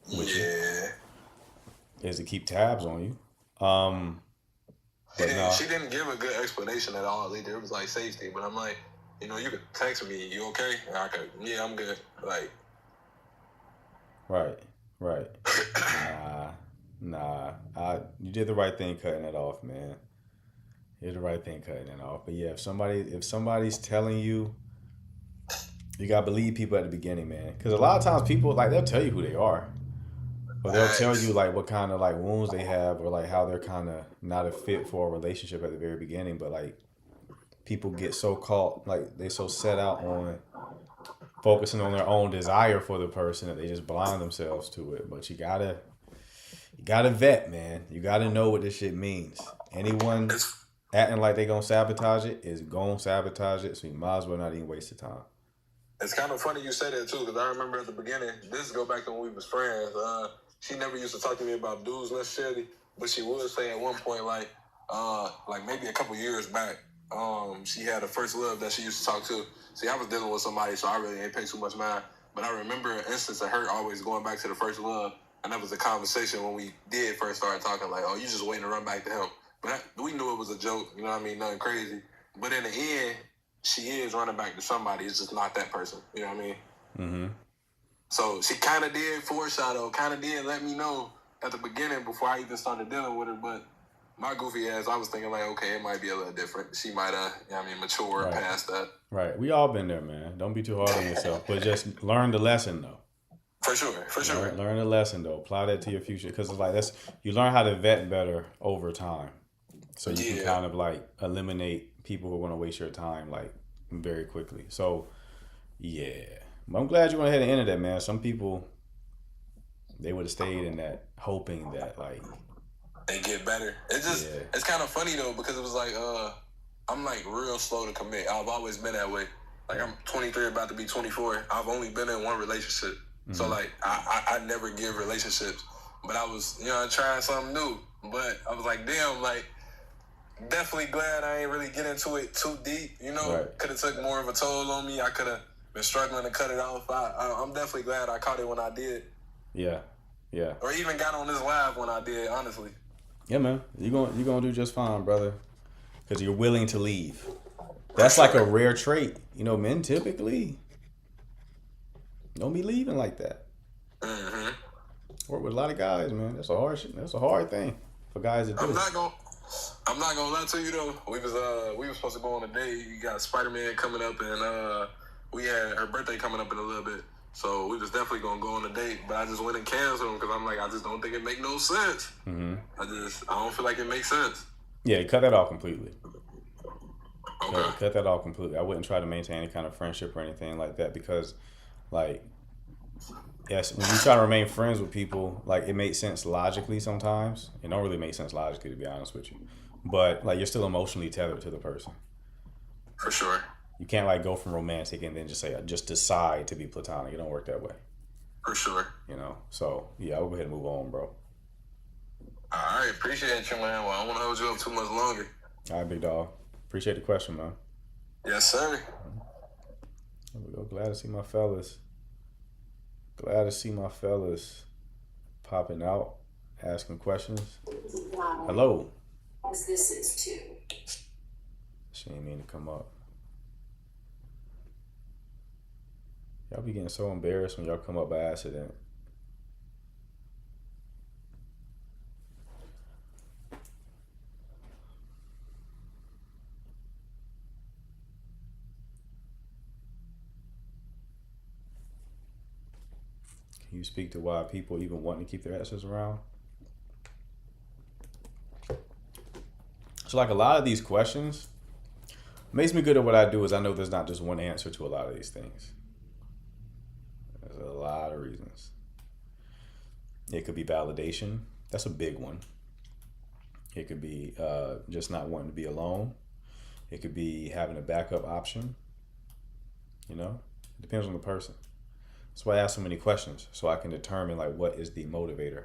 with you. Is to keep tabs on you. She didn't give a good explanation at all either. It was like safety, but I'm like, you know, you could text me, you okay? And I could, yeah, I'm good. Like, right. Nah. You did the right thing cutting it off, man. You did the right thing cutting it off. But yeah, if somebody's telling you, you gotta believe people at the beginning, man. Because a lot of times people, like, they'll tell you who they are. Or they'll tell you like what kind of like wounds they have, or like how they're kind of not a fit for a relationship at the very beginning. But like people get so caught, like they so set out on focusing on their own desire for the person that they just blind themselves to it. But you gotta vet, man. You gotta know what this shit means. Anyone acting like they gonna sabotage it is gonna sabotage it. So you might as well not even waste the time. It's kind of funny you say that too, because I remember at the beginning, this go back to when we was friends. She never used to talk to me about dudes necessarily, but she would say at one point, like maybe a couple years back, she had a first love that she used to talk to. See, I was dealing with somebody, so I really ain't pay too much mind. But I remember an instance of her always going back to the first love, and that was a conversation when we did first start talking, like, oh, you just waiting to run back to him. But we knew it was a joke, you know what I mean? Nothing crazy. But in the end, she is running back to somebody. It's just not that person, you know what I mean? Mm-hmm. So she kind of did foreshadow, kind of did let me know at the beginning before I even started dealing with her. But my goofy ass, I was thinking like, okay, it might be a little different. She might, mature past that. Right. We all been there, man. Don't be too hard on yourself, but just learn the lesson though. For sure. Learn the lesson though. Apply that to your future, because it's like you learn how to vet better over time, so you can kind of like eliminate people who are going to waste your time like very quickly. So yeah. I'm glad you went ahead and ended that, man. Some people, they would have stayed in that, hoping that, like, they get better. It's kind of funny, though, because it was like, I'm, like, real slow to commit. I've always been that way. Like, I'm 23, about to be 24. I've only been in one relationship. Mm-hmm. So, like, I never give relationships. But I was, trying something new. but I was like, damn, like, definitely glad I ain't really get into it too deep, you know? Right. Could have took more of a toll on me. I could have been struggling to cut it off. I'm definitely glad I caught it when I did. Yeah. Yeah. Or even got on this live when I did, honestly. Yeah, man. You're gonna do just fine, brother. Because you're willing to leave. That's like a rare trait. You know, men typically don't be leaving like that. Mm-hmm. Work with a lot of guys, man. That's a hard shit. That's a hard thing for guys to do. I'm not gonna lie to you though. We was supposed to go on a date. You got Spider-Man coming up, and we had her birthday coming up in a little bit. So we was definitely gonna go on a date, but I just went and canceled him because I'm like, I just don't think it make no sense. Mm-hmm. I don't feel like it makes sense. Yeah, cut that off completely. Okay. Cut that off completely. I wouldn't try to maintain any kind of friendship or anything like that because, like, yes, when you try to remain friends with people, like, it makes sense logically sometimes. It don't really make sense logically, to be honest with you. But, like, you're still emotionally tethered to the person. For sure. You can't, like, go from romantic and then just decide to be platonic. It don't work that way. For sure. You know? So, yeah, I'll go ahead and move on, bro. All right. Appreciate you, man. Well, I don't want to hold you up too much longer. All right, big dog. Appreciate the question, man. Yes, sir. There we go. Glad to see my fellas. Glad to see my fellas popping out, asking questions. Hello. As this is too. She ain't mean to come up. Y'all be getting so embarrassed when y'all come up by accident. Can you speak to why people even want to keep their exes around? So, like, a lot of these questions makes me good at what I do is I know there's not just one answer to a lot of these things. There's a lot of reasons. It could be validation. That's a big one. It could be just not wanting to be alone. It could be having a backup option. You know, it depends on the person. That's why I ask so many questions, so I can determine, like, what is the motivator.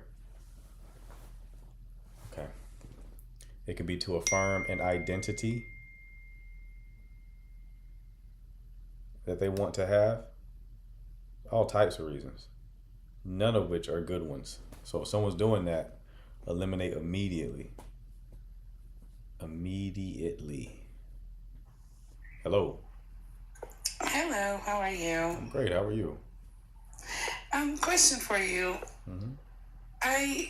Okay. It could be to affirm an identity that they want to have. All types of reasons, none of which are good ones. So if someone's doing that, eliminate immediately. Immediately. Hello. Hello, how are you? I'm great. How are you? Question for you. Mm-hmm. I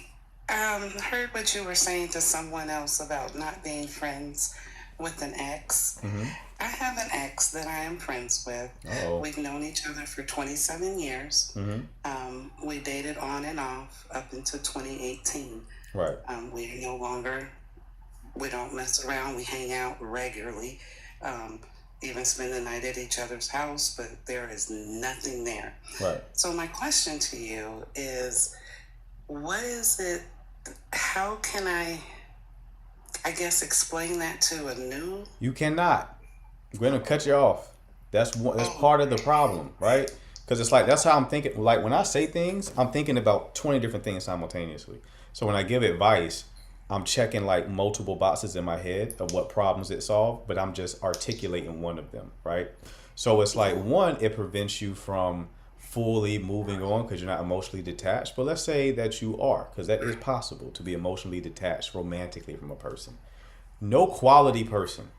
heard what you were saying to someone else about not being friends with an ex. Mm-hmm. I have an ex that I am friends with. Uh-oh. We've known each other for 27 years. Mm-hmm. We dated on and off up until 2018. Right. We no longer, we don't mess around. We hang out regularly. Even spend the night at each other's house, but there is nothing there. Right. So my question to you is, what is it, how can I guess, explain that to a new? You cannot. I'm going to cut you off. That's part of the problem, right? Because it's like, that's how I'm thinking. Like, when I say things, I'm thinking about 20 different things simultaneously. So when I give advice, I'm checking, like, multiple boxes in my head of what problems it solved, but I'm just articulating one of them, right? So it's like, one, it prevents you from fully moving on because you're not emotionally detached. But let's say that you are, because that is possible to be emotionally detached romantically from a person. No quality person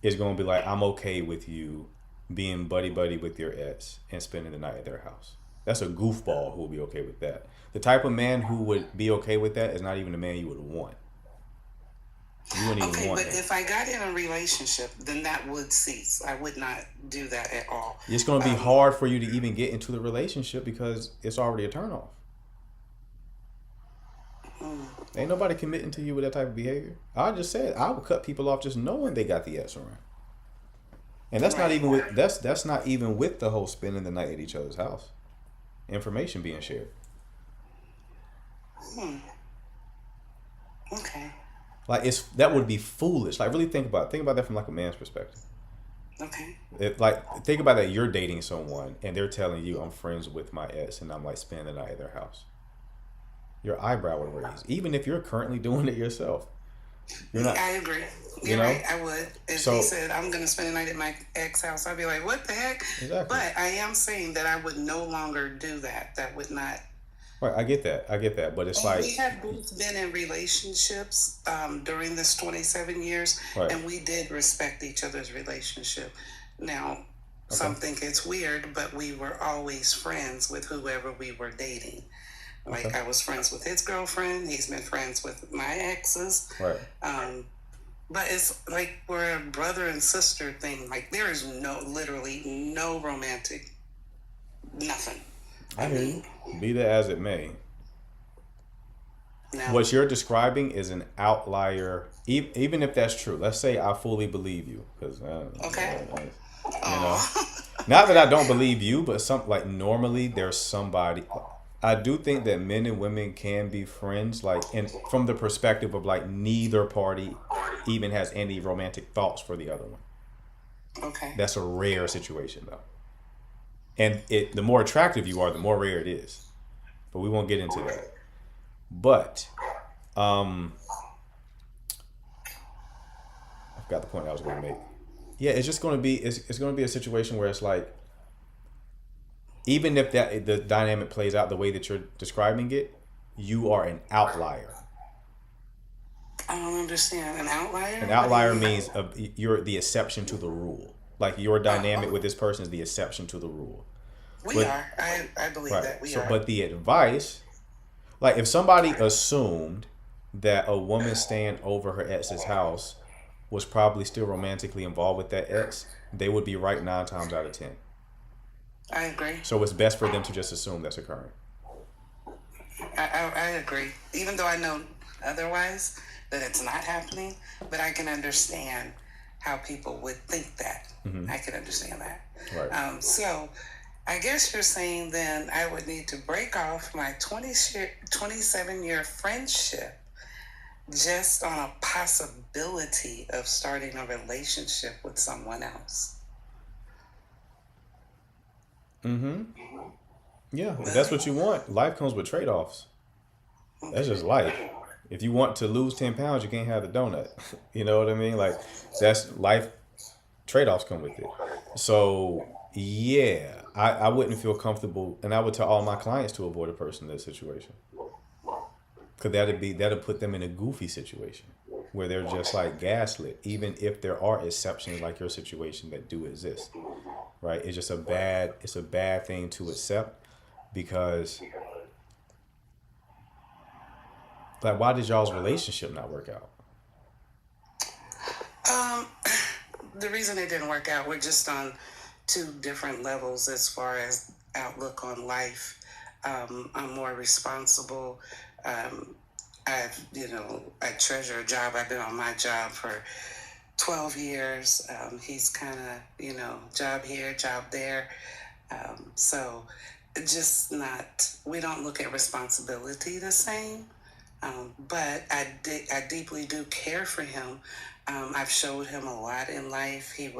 is going to be like, I'm okay with you being buddy-buddy with your ex and spending the night at their house. That's a goofball who will be okay with that. The type of man who would be okay with that is not even the man you would want. You wouldn't even want but that. if I got in a relationship, then that would cease. I would not do that at all. It's going to be hard for you to even get into the relationship because it's already a turnoff. Ain't nobody committing to you with that type of behavior. I just said I would cut people off just knowing they got the ex around. And that's not even with that's not even with the whole spending the night at each other's house. Information being shared. Okay. Like, that would be foolish. Like, really think about that from, like, a man's perspective. Okay. Think about that you're dating someone and they're telling you, I'm friends with my ex and I'm, like, spending the night at their house. your eyebrow would raise, even if you're currently doing it yourself. You're not. I agree. You You're know? right. I would. If So- he said, I'm going to spend the night at my ex house, I'd be like, what the heck? Exactly. But I am saying that I would no longer do that. That would not. Right, I get that, but it's like, We have both been in relationships during this 27 years, Right. and we did respect each other's relationship. Now, some think it's weird, but we were always friends with whoever we were dating. Like, Okay. I was friends with his girlfriend. He's been friends with my exes. right. But it's like we're a brother and sister thing. Like, there is literally no romantic, nothing. I hear you. Be that as it may. No. What you're describing is an outlier, even if that's true. Let's say I fully believe you, because Okay. not that I don't believe you, but normally there's somebody. I do think that men and women can be friends, like, and from the perspective of like neither party even has any romantic thoughts for the other one. Okay. That's a rare situation though. And the more attractive you are, the more rare it is. But we won't get into that. But I forgot the point I was going to make. Yeah, it's just going to be it's going to be a situation where it's like, even if the dynamic plays out the way that you're describing it, you are an outlier. I don't understand. An outlier? An outlier means you're the exception to the rule. Like, your dynamic with this person is the exception to the rule. We are. I believe Right. that we So, are. but the advice, like, if somebody assumed that a woman staying over her ex's house was probably still romantically involved with that ex, they would be right 9 times out of 10. I agree. So it's best for them to just assume that's occurring. I agree. Even though I know otherwise that it's not happening, but I can understand how people would think that. I can understand that. Right. So I guess you're saying then I would need to break off my 27-year friendship just on a possibility of starting a relationship with someone else. Yeah, if that's what you want. Life comes with trade-offs. That's just life. If you want to lose 10 pounds, you can't have the donut. You know what I mean? Like, that's life. Trade-offs come with it. So, yeah, I wouldn't feel comfortable, and I would tell all my clients to avoid a person in this situation. Because that'll put them in a goofy situation where they're just like gaslit, even if there are exceptions like your situation that do exist. Right? It's just a bad thing to accept, because, like, why did y'all's relationship not work out? The reason it didn't work out, we're just on 2 different levels as far as outlook on life. I'm more responsible. I treasure a job. I've been on my job for 12 years. He's kind of, job here, job there. So just not, we don't look at responsibility the same. But I deeply do care for him. I've showed him a lot in life. He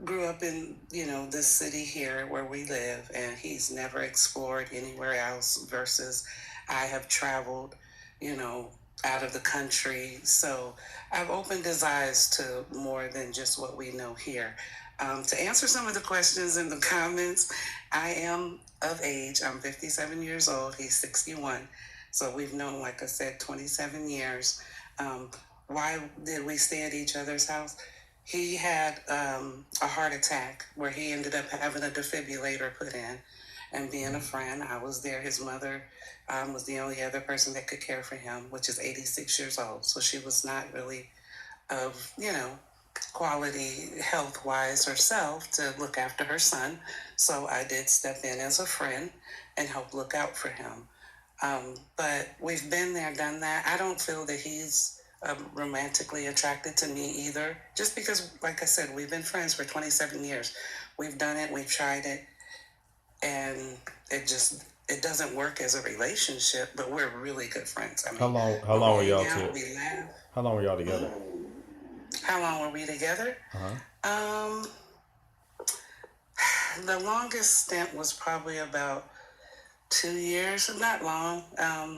grew up in, this city here where we live, and he's never explored anywhere else versus I have traveled, out of the country. So I've opened his eyes to more than just what we know here. To answer some of the questions in the comments, I am of age. I'm 57 years old. He's 61. So we've known, like I said, 27 years. Why did we stay at each other's house? He had a heart attack where he ended up having a defibrillator put in. And being a friend, I was there. His mother was the only other person that could care for him, which is 86 years old. So she was not really of, quality health-wise herself to look after her son. So I did step in as a friend and help look out for him. But we've been there, done that. I don't feel that he's romantically attracted to me either. Just because, like I said, we've been friends for 27 years. We've done it, we've tried it, and it doesn't work as a relationship, but we're really good friends. I mean, How long were y'all together? How long were y'all together? How long were we together? The longest stint was probably about 2 years, not long.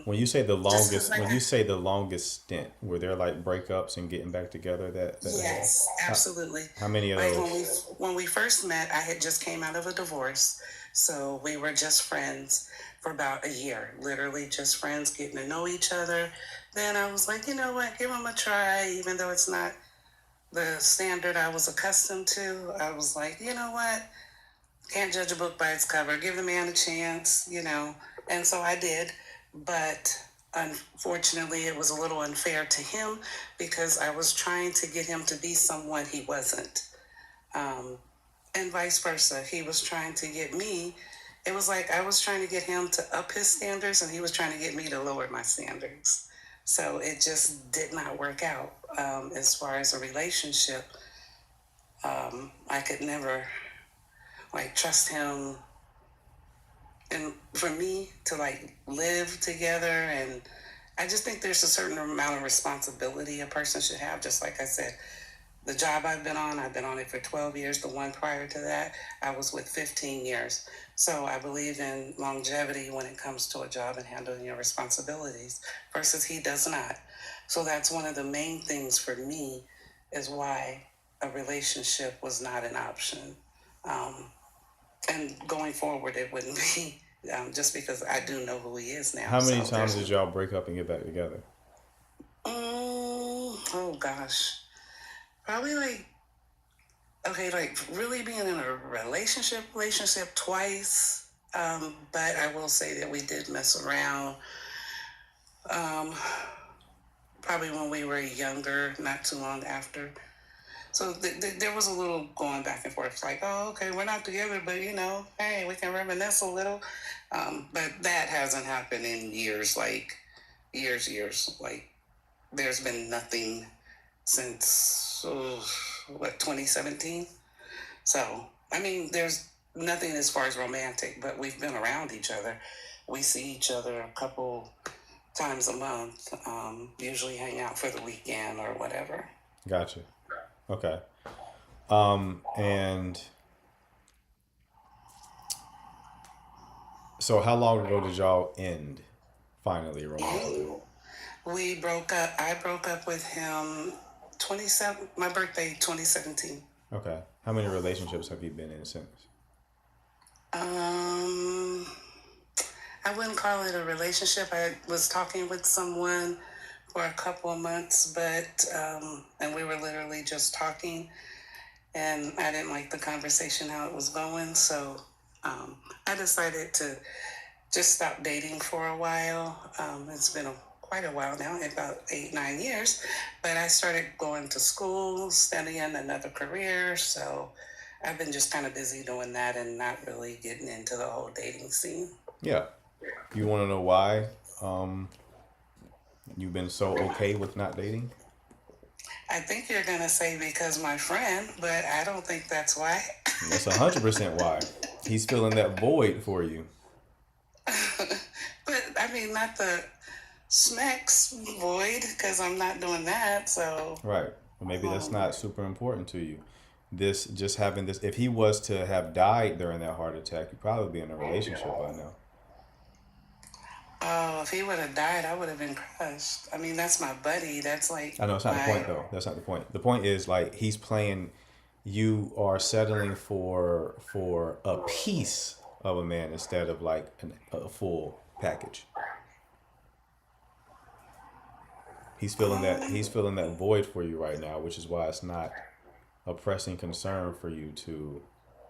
When you say the Just 'cause, longest, like, when you say the longest stint, were there like breakups and getting back together that had? yes, How, absolutely. how many of Like those? when we first met, I had just came out of a divorce, so we were just friends for about a year, literally just friends, getting to know each other. Then I was like, you know what, give him a try, even though it's not the standard I was accustomed to. I was like, you know what, can't judge a book by its cover. Give the man a chance, you know. And so I did. But unfortunately, it was a little unfair to him because I was trying to get him to be someone he wasn't. Um, and vice versa. He was trying to get me. It was like I was trying to get him to up his standards and he was trying to get me to lower my standards. So it just did not work out as far as a relationship. I could never like trust him, and for me to like live together, and I just think there's a certain amount of responsibility a person should have. Just like I said, the job I've been on it for 12 years. The one prior to that, I was with 15 years. So I believe in longevity when it comes to a job and handling your responsibilities versus he does not. So that's one of the main things for me is why a relationship was not an option. Um, and going forward, it wouldn't be just because I do know who he is now. How many So times there's, did y'all break up and get back together? oh gosh, probably like, okay, like really being in a relationship twice. But I will say that we did mess around. Um, Probably when we were younger, not too long after. So there was a little going back and forth, like, oh, okay, we're not together, but you know, hey, we can reminisce a little. But that hasn't happened in years, like years. Like, there's been nothing since 2017. So I mean, there's nothing as far as romantic, but we've been around each other. We see each other a couple times a month. Usually hang out for the weekend or whatever. Gotcha. Okay. And so how long ago did y'all end finally romantically? We broke up. I broke up with him 27. My birthday, 2017. Okay. How many relationships have you been in since? Um, I wouldn't call it a relationship. I was talking with someone for a couple of months, but and we were literally just talking, and I didn't like the conversation how it was going, so I decided to just stop dating for a while. It's been quite a while now, about 8, 9 years, but I started going to school, studying another career, so I've been just kind of busy doing that and not really getting into the whole dating scene. Yeah. You want to know why you've been so okay with not dating? I think you're gonna say because my friend, but I don't think that's why. That's 100% why. He's filling that void for you. But I mean, not the smacks void, because I'm not doing that. So Right. Well, maybe that's not super important to you. This, just having this, if he was to have died during that heart attack, you'd probably be in a relationship by now. oh, if he would have died, I would have been crushed. I mean, that's my buddy. That's like I know it's not the my point though. That's not the point. The point is like he's playing. You are settling for a piece of a man instead of like a full package. He's feeling that void for you right now, which is why it's not a pressing concern for you to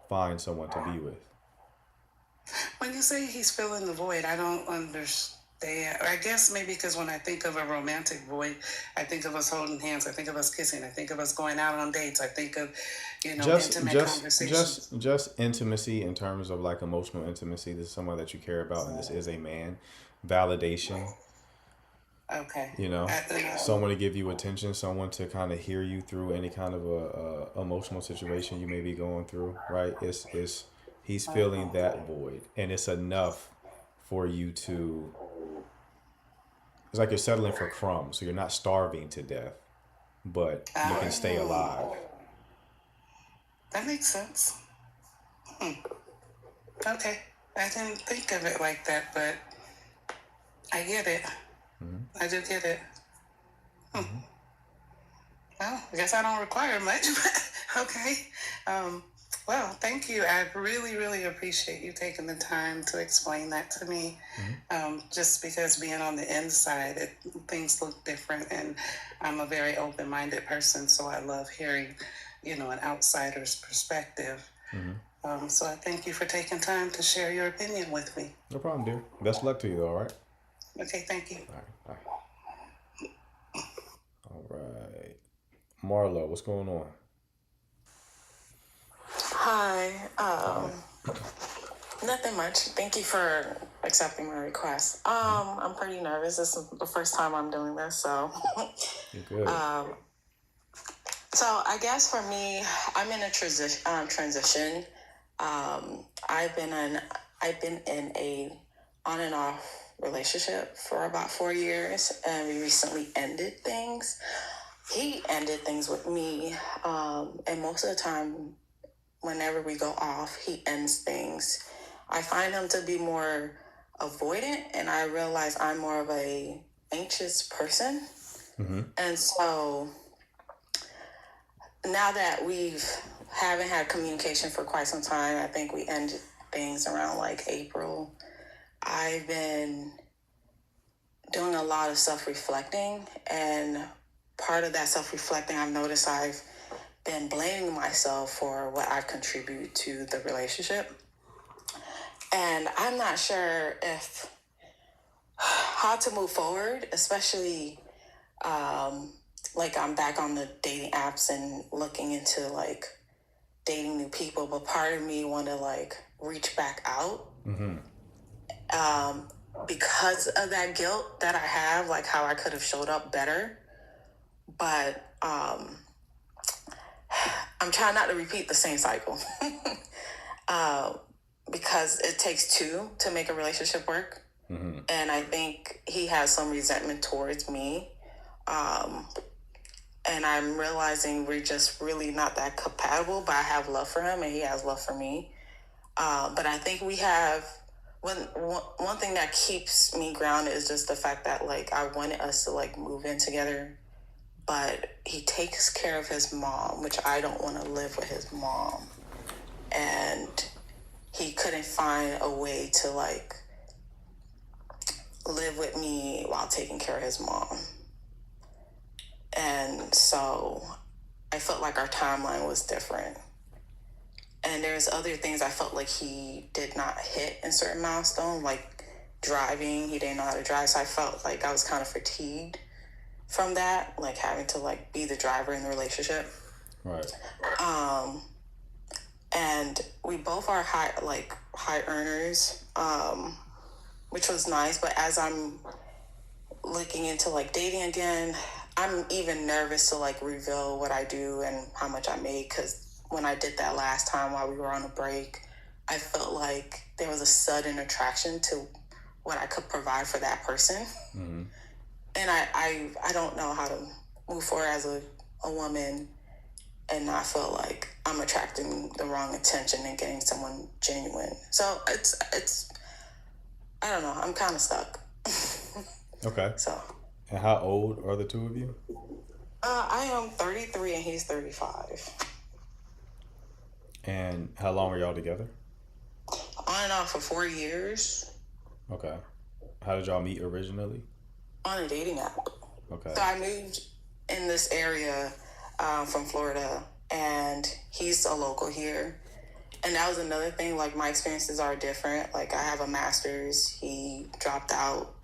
find someone to be with. When you say he's filling the void, I don't understand. I guess maybe because when I think of a romantic void, I think of us holding hands. I think of us kissing. I think of us going out on dates. I think of, intimate conversations. Just intimacy in terms of like emotional intimacy. This is someone that you care about, and this is a man. Validation. Okay. Someone to give you attention, someone to kind of hear you through any kind of a emotional situation you may be going through, right? He's filling that void, and it's enough for you to. It's like you're settling for crumbs, so you're not starving to death, but you can stay alive. That makes sense. Okay. I didn't think of it like that, but I get it. I do get it. Well, I guess I don't require much, but okay. Well, thank you. I really, really appreciate you taking the time to explain that to me. Just because being on the inside, things look different, and I'm a very open-minded person, so I love hearing, an outsider's perspective. So I thank you for taking time to share your opinion with me. No problem, dear. Best of luck to you, though, all right? Okay, thank you. All right. All right. Marlo, what's going on? Hi. Nothing much. Thank you for accepting my request. I'm pretty nervous. This is the first time I'm doing this, so. You're good. So I guess for me, I'm in a transition. I've been in a on and off relationship for about 4 years, and we recently ended things. He ended things with me, and most of the time, whenever we go off, he ends things. I find him to be more avoidant, and I realize I'm more of a anxious person. And so now that haven't had communication for quite some time, I think we ended things around like April. I've been doing a lot of self-reflecting, and part of that self-reflecting, I've noticed I've been blaming myself for what I've contributed to the relationship. And I'm not sure how to move forward, especially like I'm back on the dating apps and looking into like dating new people, but part of me want to like reach back out because of that guilt that I have, like how I could have showed up better. But I'm trying not to repeat the same cycle because it takes two to make a relationship work. And I think he has some resentment towards me. And I'm realizing we're just really not that compatible, but I have love for him and he has love for me. But I think we have, one thing that keeps me grounded is just the fact that like I wanted us to like move in together, but he takes care of his mom, which I don't want to live with his mom. And he couldn't find a way to like live with me while taking care of his mom. And so I felt like our timeline was different. And there's other things I felt like he did not hit in certain milestones, like driving. He didn't know how to drive. So I felt like I was kind of fatigued from that, like having to like be the driver in the relationship. Right. And we both are high earners, which was nice. But as I'm looking into like dating again, I'm even nervous to like reveal what I do and how much I make, because when I did that last time while we were on a break, I felt like there was a sudden attraction to what I could provide for that person. And I don't know how to move forward as a woman and not feel like I'm attracting the wrong attention and getting someone genuine. So it's I don't know, I'm kind of stuck. Okay. So. And how old are the two of you? I am 33 and he's 35. And how long were y'all together? On and off for 4 years. Okay. How did y'all meet originally? On a dating app. Okay. So I moved in this area from Florida, and he's a local here. And that was another thing, like my experiences are different. Like I have a master's, he dropped out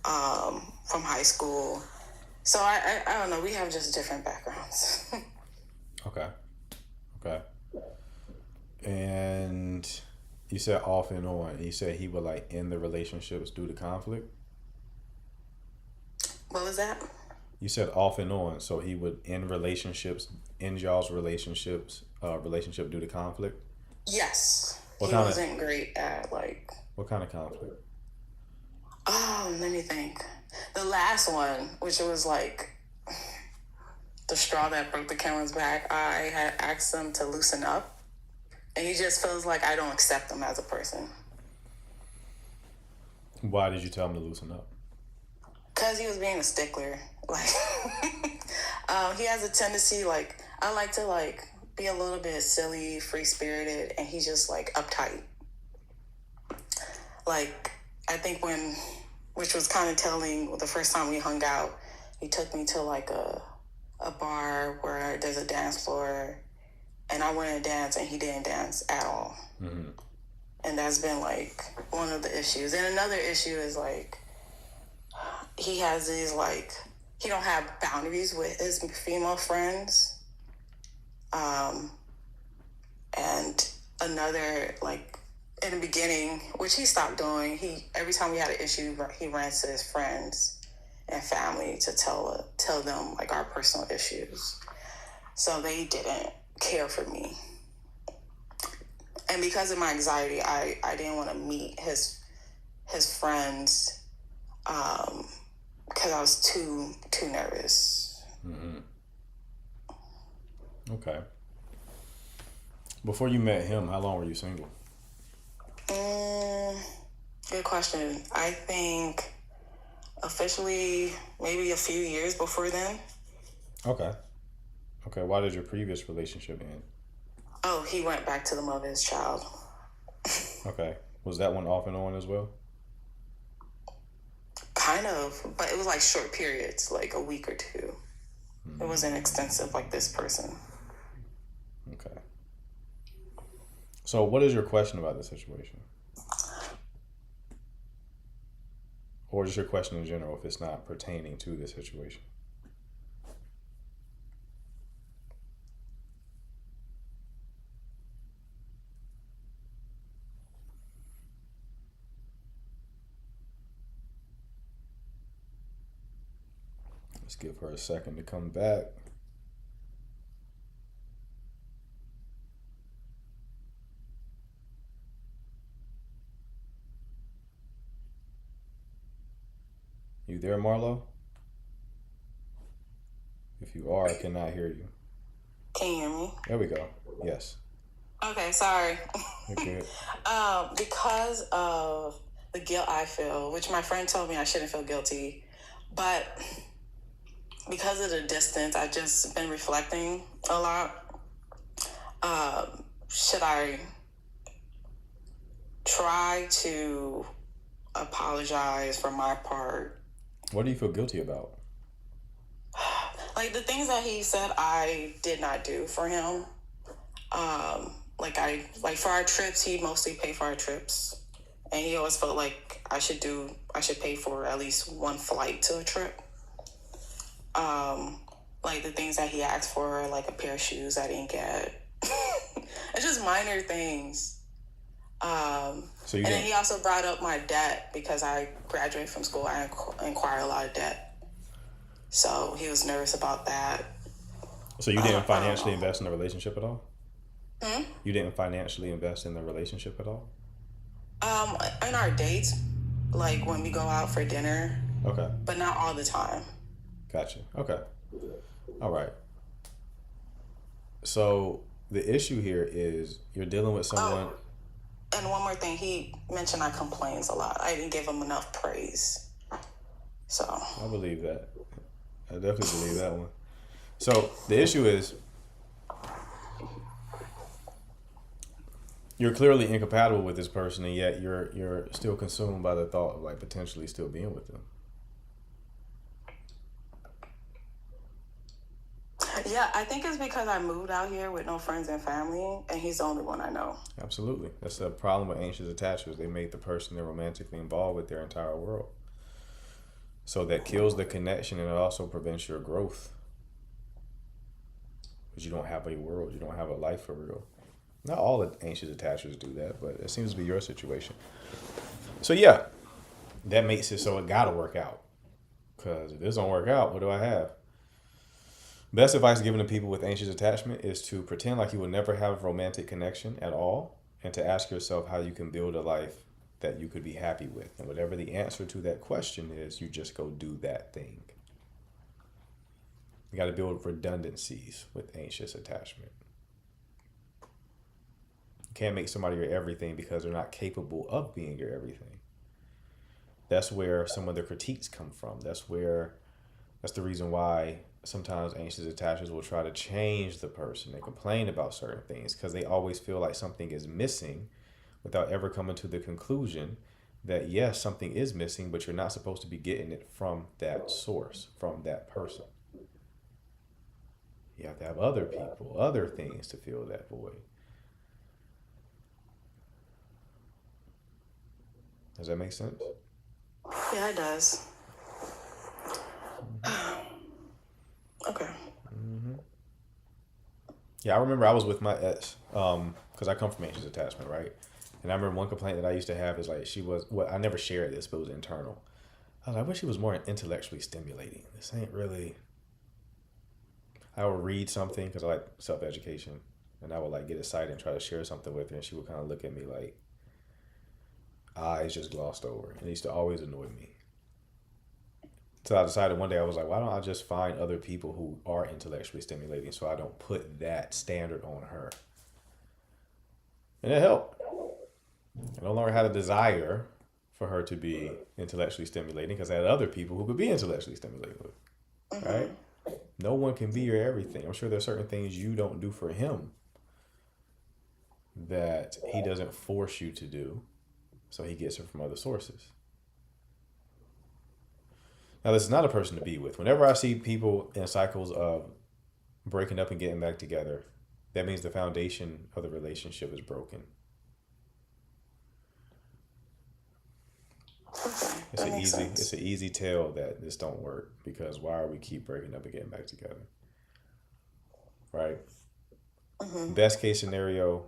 from high school. So I don't know, we have just different backgrounds. Okay. And you said off and on. You said he would like end the relationships due to conflict? What was that? You said off and on, so he would end y'all's relationship due to conflict? Yes. What he kind wasn't great at like... What kind of conflict? Let me think. The last one, which was like the straw that broke the camel's back, I had asked him to loosen up, and he just feels like I don't accept him as a person. Why did you tell him to loosen up? Because he was being a stickler. Like, he has a tendency, like, I like to, like, be a little bit silly, free-spirited, and he's just, like, uptight. Like, I think which was kind of telling, the first time we hung out, he took me to, like, a bar where there's a dance floor, and I went and danced, and he didn't dance at all. Mm-hmm. And that's been, like, one of the issues. And another issue is, like, he has these, like, he don't have boundaries with his female friends. And another, like, in the beginning, which he stopped doing, every time we had an issue, he ran to his friends and family to tell them, like, our personal issues. So they didn't care for me. And because of my anxiety, I didn't want to meet his friends, because I was too nervous. Mm-hmm. Okay. Before you met him, how long were you single? Good question. I think officially maybe a few years before then. Okay. Why did your previous relationship end? Oh, he went back to the mother of his child. Okay. Was that one off and on as well? Kind of, but it was like short periods, like a week or two. It wasn't extensive like this person. Okay. So what is your question about the situation? Or just your question in general if it's not pertaining to the situation? Let's give her a second to come back. You there, Marlo? If you are, I cannot hear you. Can you hear me? There we go. Yes. Okay, sorry. You're good. Because of the guilt I feel, which my friend told me I shouldn't feel guilty, but because of the distance, I've just been reflecting a lot. Should I try to apologize for my part? What do you feel guilty about? Like the things that he said I did not do for him. Like for our trips, he mostly paid for our trips. And he always felt like I should pay for at least one flight to a trip. Like the things that he asked for, like a pair of shoes I didn't get. It's just minor things. And then he also brought up my debt because I graduated from school. I acquired a lot of debt. So he was nervous about that. So you didn't financially invest in the relationship at all? Hmm? You didn't financially invest in the relationship at all? In our dates, like when we go out for dinner. Okay. But not all the time. Gotcha. Okay. All right. So the issue here is you're dealing with someone. Oh, and one more thing, he mentioned I complains a lot. I didn't give him enough praise. So I believe that. I definitely believe that one. So the issue is you're clearly incompatible with this person, and yet you're still consumed by the thought of like potentially still being with them. yeah, I think it's because I moved out here with no friends and family, and he's the only one I know. Absolutely. That's the problem with anxious attachers. They make the person they're romantically involved with their entire world. So that kills the connection, and it also prevents your growth. Because you don't have a world. You don't have a life for real. Not all the anxious attachers do that, but it seems to be your situation. So yeah, that makes it so it got to work out. Because if this don't work out, what do I have? Best advice given to people with anxious attachment is to pretend like you will never have romantic connection at all, and to ask yourself how you can build a life that you could be happy with. And whatever the answer to that question is, you just go do that thing. You got to build redundancies with anxious attachment. You can't make somebody your everything because they're not capable of being your everything. that's where some of the critiques come from. That's the reason why sometimes anxious attachers will try to change the person and complain about certain things, because they always feel like something is missing without ever coming to the conclusion that yes, something is missing, but you're not supposed to be getting it from that source, from that person. You have to have other people, other things to fill that void. Does that make sense? Yeah, it does. Okay. Yeah, I remember I was with my ex, because I come from anxious attachment, right? And I remember one complaint that I used to have is like I never shared this, but it was internal. I was like, I wish she was more intellectually stimulating. This ain't really. I would read something because I like self-education, and I would like get excited and try to share something with her, and she would kind of look at me like eyes just glossed over, and it used to always annoy me. So I decided one day, I was like, why don't I just find other people who are intellectually stimulating so I don't put that standard on her? And it helped. I no longer had a desire for her to be intellectually stimulating because I had other people who could be intellectually stimulating with, right? No one can be your everything. I'm sure there's certain things you don't do for him that he doesn't force you to do, so he gets it from other sources. Now, this is not a person to be with. Whenever I see people in cycles of breaking up and getting back together, that means the foundation of the relationship is broken. Okay. It's an easy tell that this don't work, because why are we keep breaking up and getting back together? Right? Best case scenario,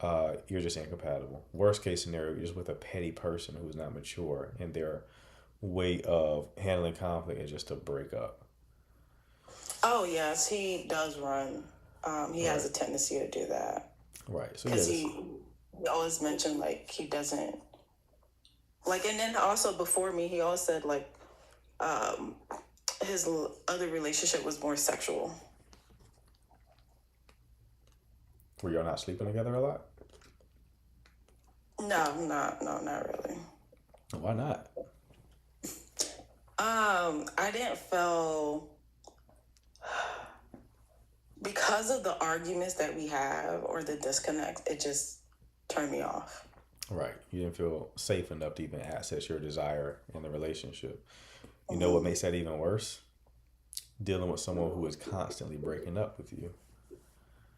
you're just incompatible. Worst case scenario, you're just with a petty person who's not mature, and their way of handling conflict is just to break up. Oh, yes, he does run. He has a tendency to do that. Right. So because he always mentioned like he doesn't like, and then also before me, he always said like his other relationship was more sexual. Were y'all not sleeping together a lot? No, not really. Why not? I didn't feel, because of the arguments that we have or the disconnect, it just turned me off. Right. You didn't feel safe enough to even access your desire in the relationship. You know what makes that even worse? Dealing with someone who is constantly breaking up with you.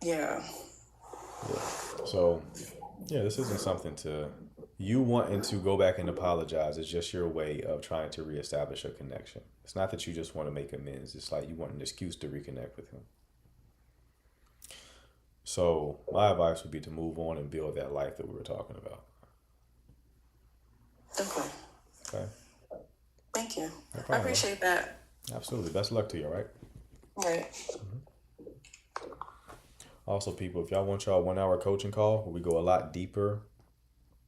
Yeah. So, yeah, this isn't something you wanting to go back and apologize. It's just your way of trying to reestablish a connection. It's not that you just want to make amends. It's like you want an excuse to reconnect with him. So my advice would be to move on and build that life that we were talking about. Okay. Thank you. No problem. I appreciate that. Absolutely. Best of luck to you, all right? Right. Also, people, if y'all want y'all 1 hour coaching call where we go a lot deeper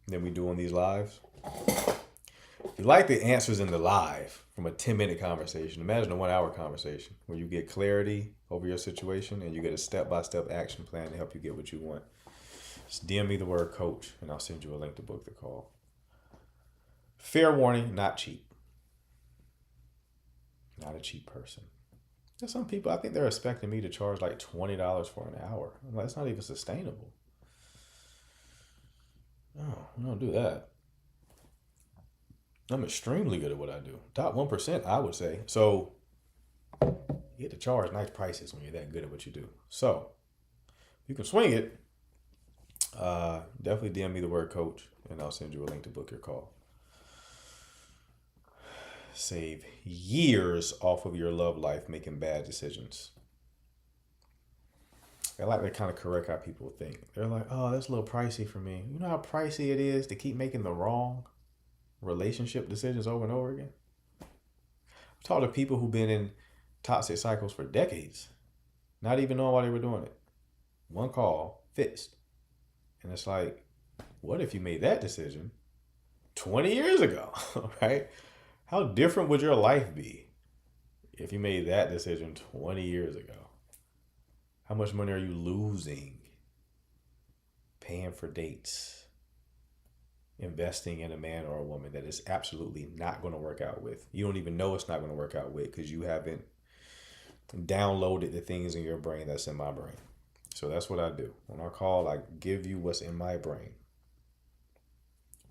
than we do on these lives, if you like the answers in the live from a 10-minute conversation, imagine a 1 hour conversation where you get clarity over your situation and you get a step-by-step action plan to help you get what you want. Just DM me the word coach and I'll send you a link to book the call. Fair warning, not cheap. Not a cheap person. There's some people, I think they're expecting me to charge like $20 for an hour. I'm like, that's not even sustainable. No, we don't do that. I'm extremely good at what I do. Top 1%, I would say. So you get to charge nice prices when you're that good at what you do. So if you can swing it, definitely DM me the word coach and I'll send you a link to book your call. Save years off of your love life making bad decisions. I like to kind of correct how people think. They're like, oh, that's a little pricey for me. You know how pricey it is to keep making the wrong relationship decisions over and over again? I've talked to people who've been in toxic cycles for decades, not even knowing why they were doing it. One call, fixed. And it's like, what if you made that decision 20 years ago, right? How different would your life be if you made that decision 20 years ago? How much money are you losing paying for dates investing in a man or a woman that is absolutely not going to work out with. You don't even know it's not going to work out with because you haven't downloaded the things in your brain that's in my brain. So that's what I do. When I call, I give you what's in my brain,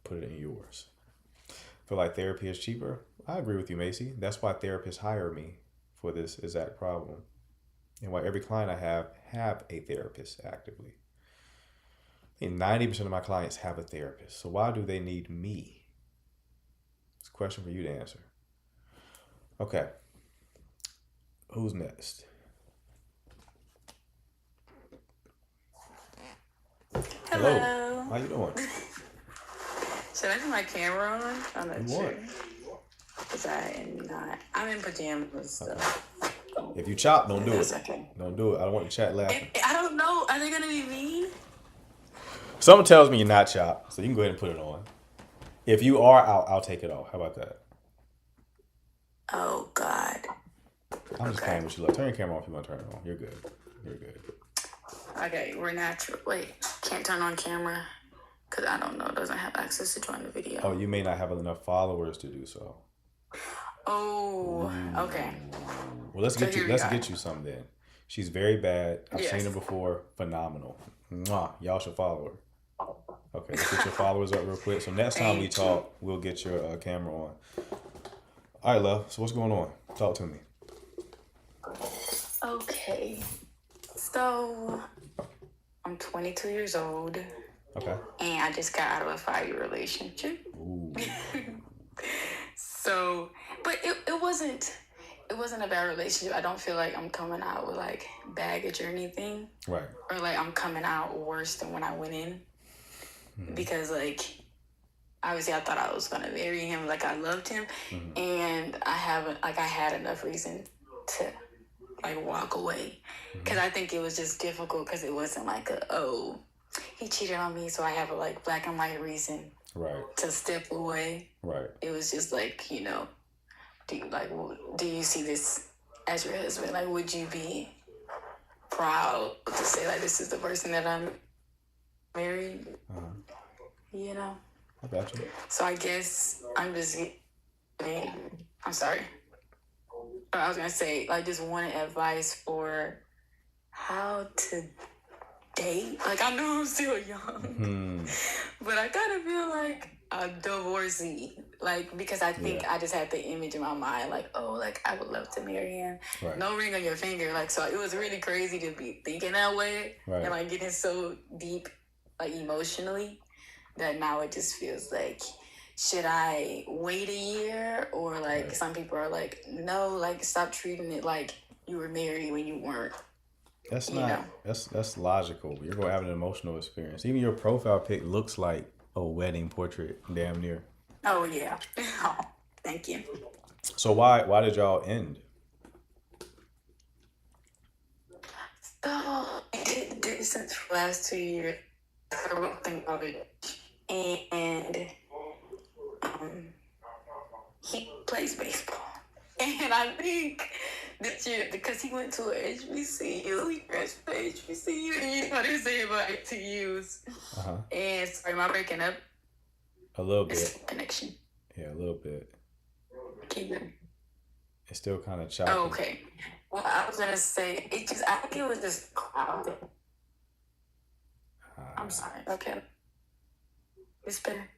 put it in yours. Feel like therapy is cheaper? I agree with you, Macy. That's why therapists hire me for this exact problem. And why every client I have a therapist actively. And 90% of my clients have a therapist. So why do they need me? It's a question for you to answer. Okay. Who's next? Hello. How you doing? Should I put my camera on? I'm not You sure. want? Because I am not. I'm in pajamas, so. If you chop, don't do That's it. okay. Don't do it. I don't want the chat laughing. I don't know. Are they going to be mean? Someone tells me you're not chopped, so you can go ahead and put it on. If you are, I'll take it off. How about that? Oh, God. I'm just playing with you. Like, turn your camera off if you want to turn it on. You're good. You're good. Okay, we're natural. Wait, can't turn on camera? Because I don't know. Doesn't have access to join the video. Oh, you may not have enough followers to do so. Oh, okay. Well, let's So get you. here we Let's are. get you some then. She's very bad. I've Yes. seen her before. Phenomenal. Mwah. Y'all should follow her. Okay, let's get your followers up real quick. So next time we Thank you. talk, we'll get your camera on. All right, love. So what's going on? Talk to me. Okay. So, I'm 22 years old, Okay. and I just got out of a 5-year relationship. Ooh. So, but it wasn't a bad relationship. I don't feel like I'm coming out with like baggage or anything, Right. or like I'm coming out worse than when I went in, because like obviously I thought I was gonna marry him, like I loved him, and I had enough reason to like walk away, because I think it was just difficult because it wasn't like he cheated on me, so I have a like black and white reason Right. to step away. Right. It was just like, do you see this as your husband? Like, would you be proud to say like this is the person that I'm married? Uh-huh. I got you. So I guess I'm sorry. I was gonna say, like, just wanted advice for how to date. Like, I know I'm still young, but I kind of feel like a divorcee. Like, because I think I just had the image in my mind, like, oh, like, I would love to marry him. Right. No ring on your finger. Like, so it was really crazy to be thinking that way. Right. And, like, getting so deep, like, emotionally, that now it just feels like, should I wait a year? Or, like, some people are like, no, like, stop treating it like you were married when you weren't. That's You not. know. That's logical. You're gonna have an emotional experience. Even your profile pic looks like a wedding portrait, damn near. Oh, yeah. Oh, thank you. So why did y'all end? So, we did this since the last 2 years. I wrote thing about it. And he plays baseball. And I think this year, because he went to a HBCU, he graduated from HBCU, and you know what they say about HBCUs. Uh-huh. And sorry, am I breaking up? A little It's bit. connection. Yeah, a little bit. Can you? It's still kind of choppy. Oh, okay. Well, I was gonna say I think it was just crowded. I'm sorry. Okay. It's better.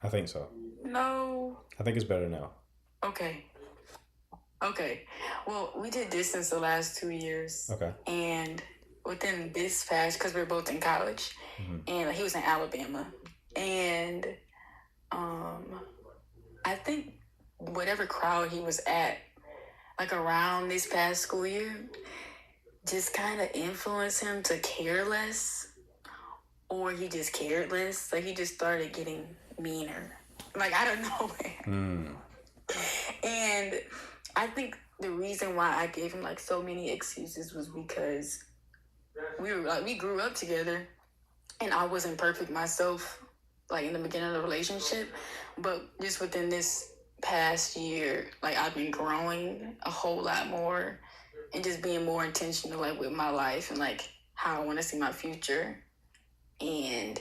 I think so. No. I think it's better now. Okay. Well, we did distance the last 2 years. Okay. And within this past, because we were both in college, and he was in Alabama. And I think whatever crowd he was at, like around this past school year, just kind of influenced him to care less, or he just cared less. Like, he just started getting meaner. Like, I don't know. And I think the reason why I gave him like so many excuses was because we grew up together, and I wasn't perfect myself, like in the beginning of the relationship, but just within this past year, like I've been growing a whole lot more and just being more intentional, like with my life and like how I want to see my future. And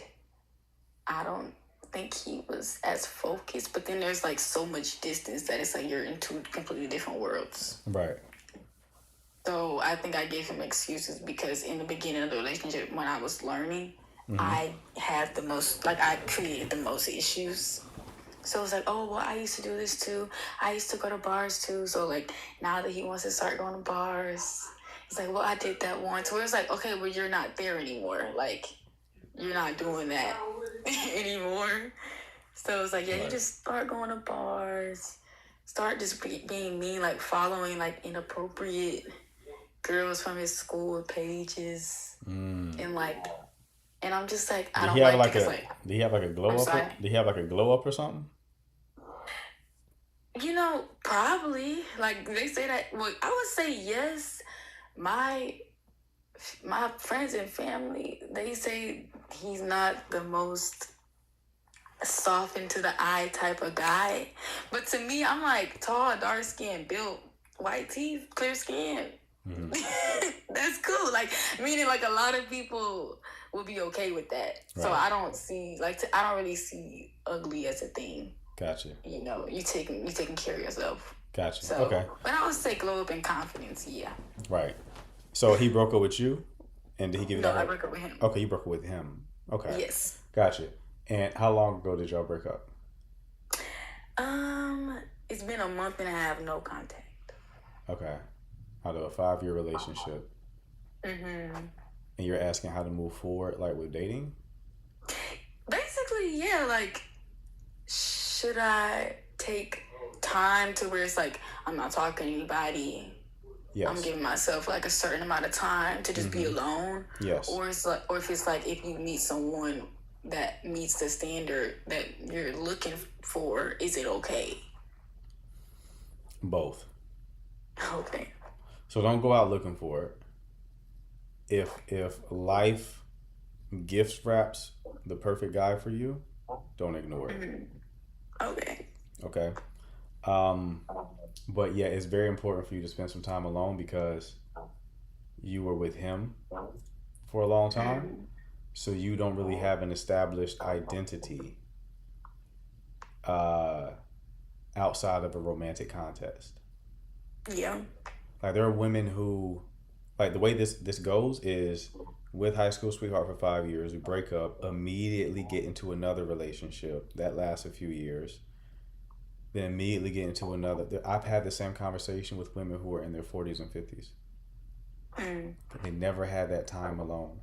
I don't think he was as focused, but then there's like so much distance that it's like you're in two completely different worlds. Right. So I think I gave him excuses because in the beginning of the relationship, when I was learning, I had the most, like, I created the most issues. So it's like, oh, well, I used to do this too. I used to go to bars too. So, like, now that he wants to start going to bars, it's like, well, I did that once. Where it's like, okay, well, you're not there anymore. Like, you're not doing that anymore. So it's like, yeah, you just start going to bars. Start just being mean, like, following, like, inappropriate girls from his school pages. And, like... And I'm just like, I don't like it. Did he have like a glow up? Did he have like a glow up or something? You know, probably. Like they say that. Well, I would say yes. My friends and family, they say he's not the most softened to the eye type of guy. But to me, I'm like tall, dark skin, built, white teeth, clear skin. That's cool. Like meaning, like a lot of people will be okay with that. Right. So I don't see I don't really see ugly as a thing. Gotcha. You know, you taking care of yourself. Gotcha. So, okay. But I would say glow up in confidence. Yeah. Right. So he broke up with you, and did he give you that? No, I broke up with him. Okay, you broke up with him. Okay. Yes. Gotcha. And how long ago did y'all break up? It's been a month and a half, no contact. Okay. Out of a 5-year relationship. And you're asking how to move forward, like with dating? Basically, yeah. Like, should I take time to where it's like I'm not talking to anybody? Yes. I'm giving myself like a certain amount of time to just be alone. Yes. Or it's like, or if it's like if you meet someone that meets the standard that you're looking for, is it okay? Both. Okay. So don't go out looking for it. If life gift wraps the perfect guy for you, don't ignore it. Okay. Okay. But yeah, it's very important for you to spend some time alone because you were with him for a long time. So you don't really have an established identity outside of a romantic context. Yeah. Like there are women who, like the way this goes is with high school sweetheart for 5 years, we break up, immediately get into another relationship that lasts a few years, then immediately get into another. I've had the same conversation with women who are in their 40s and 50s. They never had that time alone.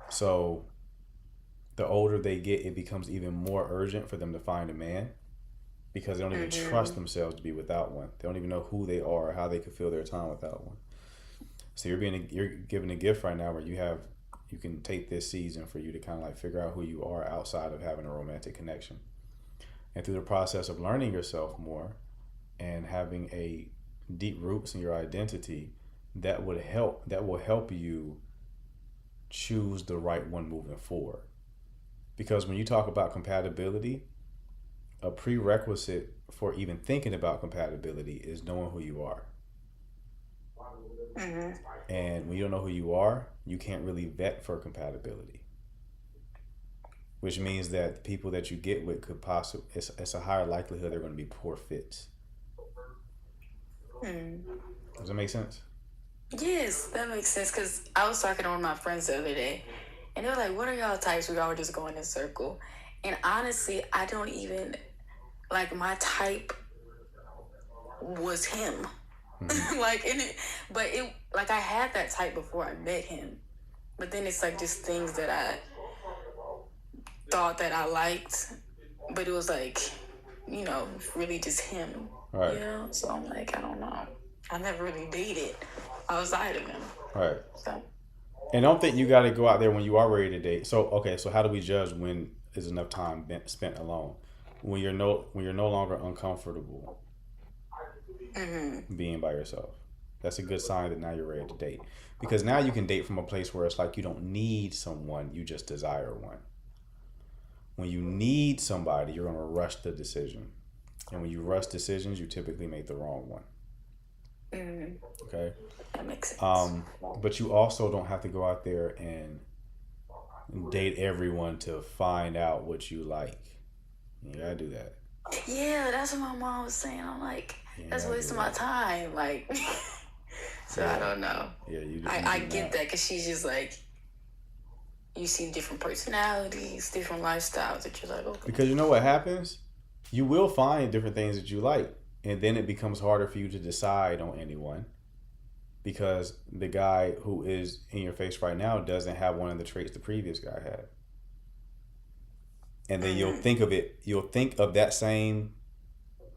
So the older they get, it becomes even more urgent for them to find a man because they don't even trust themselves to be without one. They don't even know who they are or how they could fill their time without one. So you're given a gift right now where you can take this season for you to kind of like figure out who you are outside of having a romantic connection. And through the process of learning yourself more and having a deep roots in your identity, that will help you choose the right one moving forward. Because when you talk about compatibility, a prerequisite for even thinking about compatibility is knowing who you are. And when you don't know who you are, you can't really vet for compatibility. Which means that the people that you get with could possibly, it's a higher likelihood they're going to be poor fits. Does that make sense? Yes, that makes sense. Because I was talking to one of my friends the other day, and they were like, what are y'all types? We all were just going in a circle. And honestly, I don't even, like, my type was him. Like, I had that type before I met him. But then it's like just things that I thought that I liked, but it was like, you know, really just him. Right. You know? So I'm like, I don't know. I never really dated outside of him. Right. So. And don't think you got to go out there when you are ready to date. So how do we judge when is enough time spent alone? When you're no longer uncomfortable being by yourself. That's a good sign that now you're ready to date. Because now you can date from a place where it's like you don't need someone, you just desire one. When you need somebody, you're going to rush the decision. And when you rush decisions, you typically make the wrong one. Okay? That makes sense. But you also don't have to go out there and date everyone to find out what you like. You gotta do that. Yeah, that's what my mom was saying. I'm like, that's Yeah, wasting yeah. my time. Like, so I don't know. Yeah, you. I get that because she's just like, you see different personalities, different lifestyles that you're like, okay. Because you know what happens? You will find different things that you like, and then it becomes harder for you to decide on anyone because the guy who is in your face right now doesn't have one of the traits the previous guy had. And then you'll think of that same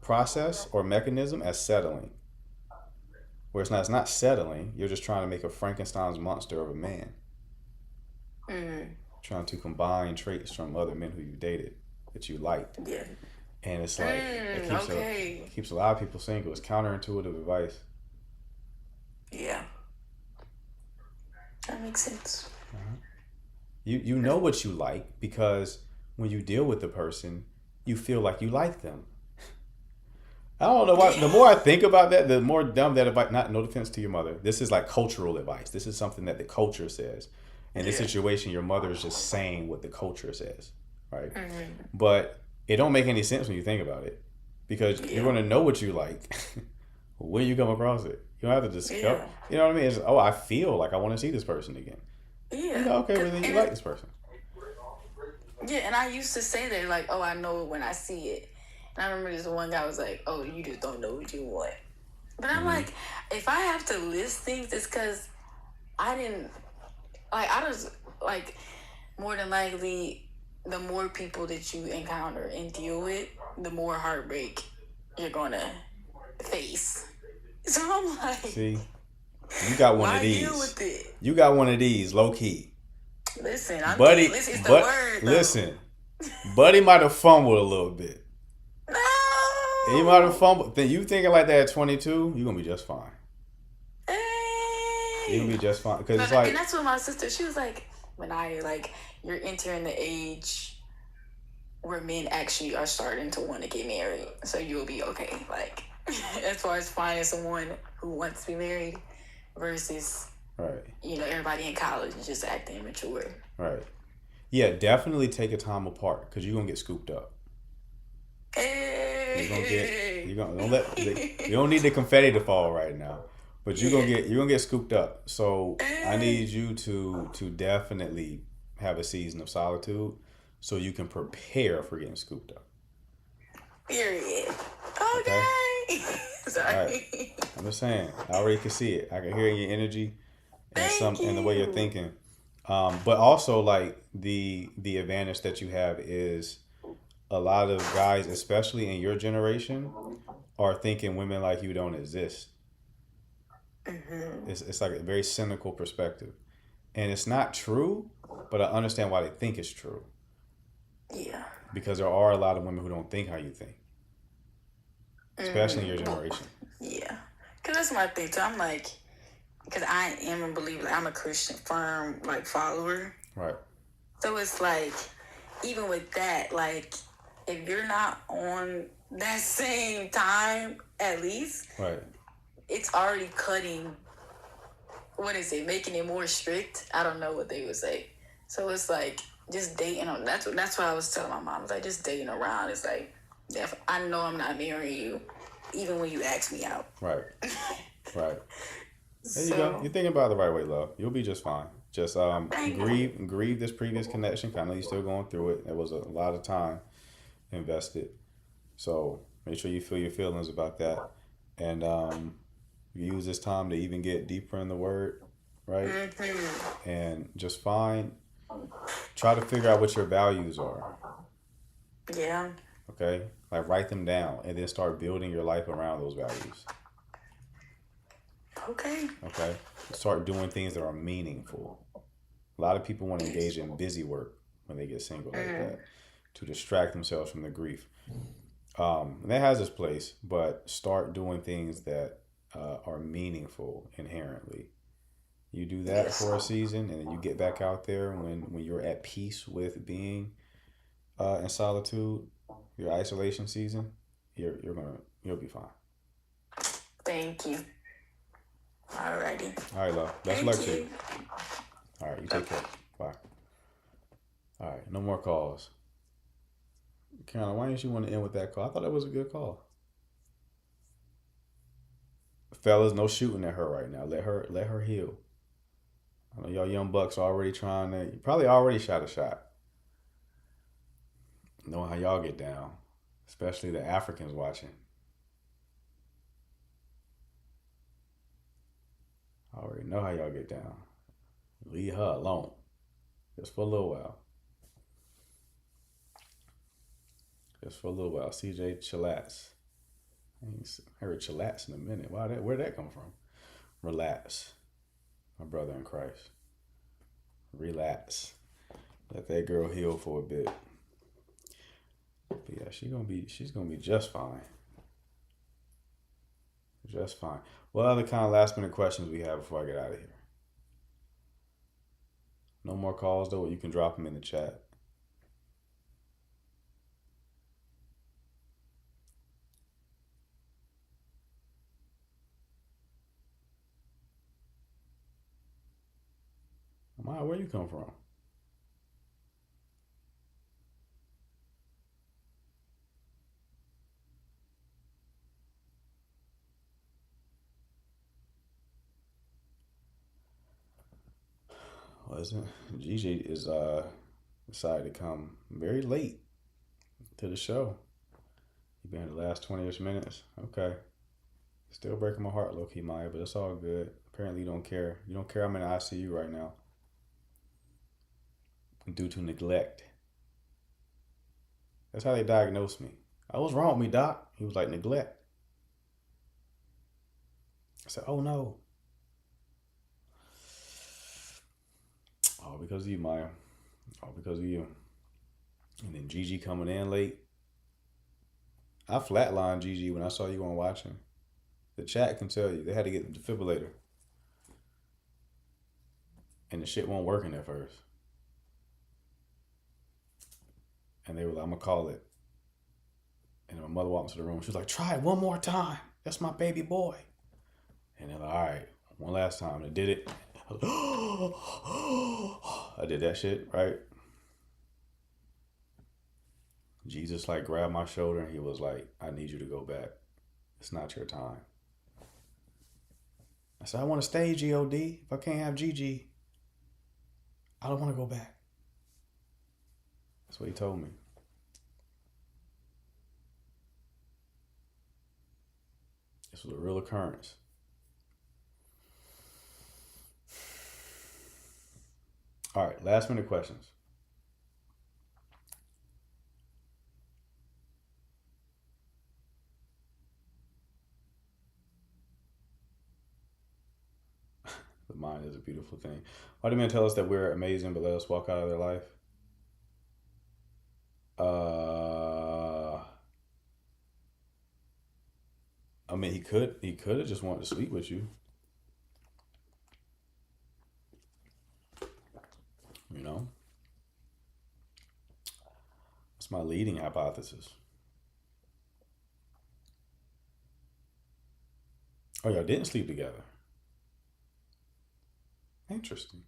process or mechanism as settling. Where it's not settling, you're just trying to make a Frankenstein's monster of a man. Trying to combine traits from other men who you dated that you liked. Yeah. And it's like, it Okay. keeps a lot of people single. It's counterintuitive advice. Yeah. That makes sense. You know what you like because when you deal with the person, you feel like you like them. I don't know why. The more I think about that, the more dumb that advice. No offense to your mother. This is like cultural advice. This is something that the culture says. In this situation, your mother is just saying what the culture says, right? But it don't make any sense when you think about it, because you're gonna know what you like when you come across it. You don't have to discover. Yeah. You know what I mean? It's, I feel like I want to see this person again. Yeah. You know, okay, well, then you like this person. Yeah, and I used to say that, like, oh, I know it when I see it. And I remember this one guy was like, oh, you just don't know what you want. But I'm like, if I have to list things, it's because I didn't, like, I just, like, more than likely, the more people that you encounter and deal with, the more heartbreak you're going to face. So I'm like, See, you got one why of these. deal with it? You got one of these, low key. Listen, I'm Buddy, listen, it's the word, though. listen, Buddy might have fumbled a little bit. No. He might have fumbled. Then you thinking like that at 22, you're gonna be just fine. Hey. You're gonna be just fine because it's And like, that's what my sister, she was like, when I, like, you're entering the age where men actually are starting to want to get married. So you'll be okay. Like, as far as finding someone who wants to be married versus, right, you know, everybody in college is just acting immature. right. Yeah, definitely take a time apart because you're gonna get scooped up. Hey. You don't need the confetti to fall right now, but you're gonna get scooped up. So I need you to definitely have a season of solitude so you can prepare for getting scooped up. Period. Okay. Sorry. Right. I'm just saying, I already can see it. I can hear your energy and and the way you're thinking. But also, like, the advantage that you have is a lot of guys, especially in your generation, are thinking women like you don't exist. It's like a very cynical perspective, and it's not true, but I understand why they think it's true. Yeah. Because there are a lot of women who don't think how you think, especially in your generation. Yeah. Because that's my thing, too. I'm like, because I am a believer, like, I'm a Christian firm, like, follower. Right. So it's like, even with that, like, if you're not on that same time, at least, Right. it's already cutting, what is it, making it more strict? I don't know what they would say. So it's like, just dating, that's what I was telling my mom. I was like, just dating around. It's like, I know I'm not marrying you, even when you ask me out. Right. Right. There you So, go. You're thinking about it the right way, love. You'll be just fine. Just Thank you. grieve this previous connection. I know you're still going through it. There was a lot of time invested. So make sure you feel your feelings about that. And use this time to even get deeper in the word, right? And just try to figure out what your values are. yeah. Okay? Like, write them down and then start building your life around those values. Okay. Okay? Start doing things that are meaningful. A lot of people want to engage in busy work when they get single like that to distract themselves from the grief. And that has its place, but start doing things that are meaningful inherently. You do that for a season, and then you get back out there when you're at peace with being in solitude, your isolation season, you'll be fine. Thank you. Alrighty. All right, love. Best of luck to you. All right, you take care. Bye. All right, no more calls. Caroline, why didn't you want to end with that call? I thought that was a good call. Fellas, no shooting at her right now. Let her heal. I know y'all young bucks are already trying to. You probably already shot a shot. Knowing how y'all get down, especially the Africans watching. I already know how y'all get down. Leave her alone. Just for a little while. Just for a little while. CJ Chillax. I ain't heard Chillax in a minute. Wow, where'd that come from? Relax. My brother in Christ. Relax. Let that girl heal for a bit. But yeah, she's gonna be just fine. Just fine. What other kind of last minute questions we have before I get out of here? No more calls though. You can drop them in the chat. Maya, where you come from? Wasn't Gigi is decided to come very late to the show. He been in the last 20-ish minutes. Okay. Still breaking my heart, low key, Maya, but it's all good. Apparently you don't care. You don't care I'm in the ICU right now. Due to neglect. That's how they diagnosed me. I was wrong with me, doc. He was like, neglect. I said, oh no. All because of you, Maya. All because of you. And then Gigi coming in late. I flatlined Gigi when I saw you on watching. The chat can tell you. They had to get the defibrillator. And the shit wasn't working at first. And they were like, I'm going to call it. And my mother walked into the room. She was like, try it one more time. That's my baby boy. And they're like, all right, one last time. They did it. I did that shit, right? Jesus like grabbed my shoulder and he was like, I need you to go back. It's not your time. I said, I want to stay, G-O-D. If I can't have Gigi, I don't want to go back. That's what he told me. This was a real occurrence. All right, last minute questions. The mind is a beautiful thing. Why do men tell us that we're amazing but let us walk out of their life? I mean, he could have just wanted to sleep with you. You know? That's my leading hypothesis. Oh, y'all didn't sleep together. Interesting.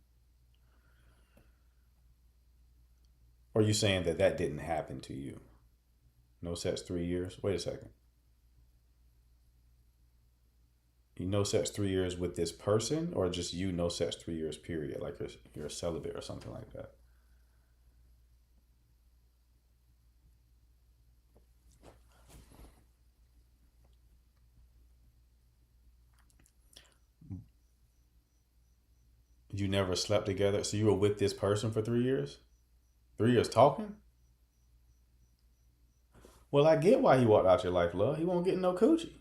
Or are you saying that didn't happen to you? No sex 3 years? Wait a second. You no sex 3 years with this person, or just you no sex 3 years period, like you're celibate or something like that? You never slept together, so you were with this person for 3 years? 3 years talking? Well, I get why he walked out your life, love. He won't get no coochie.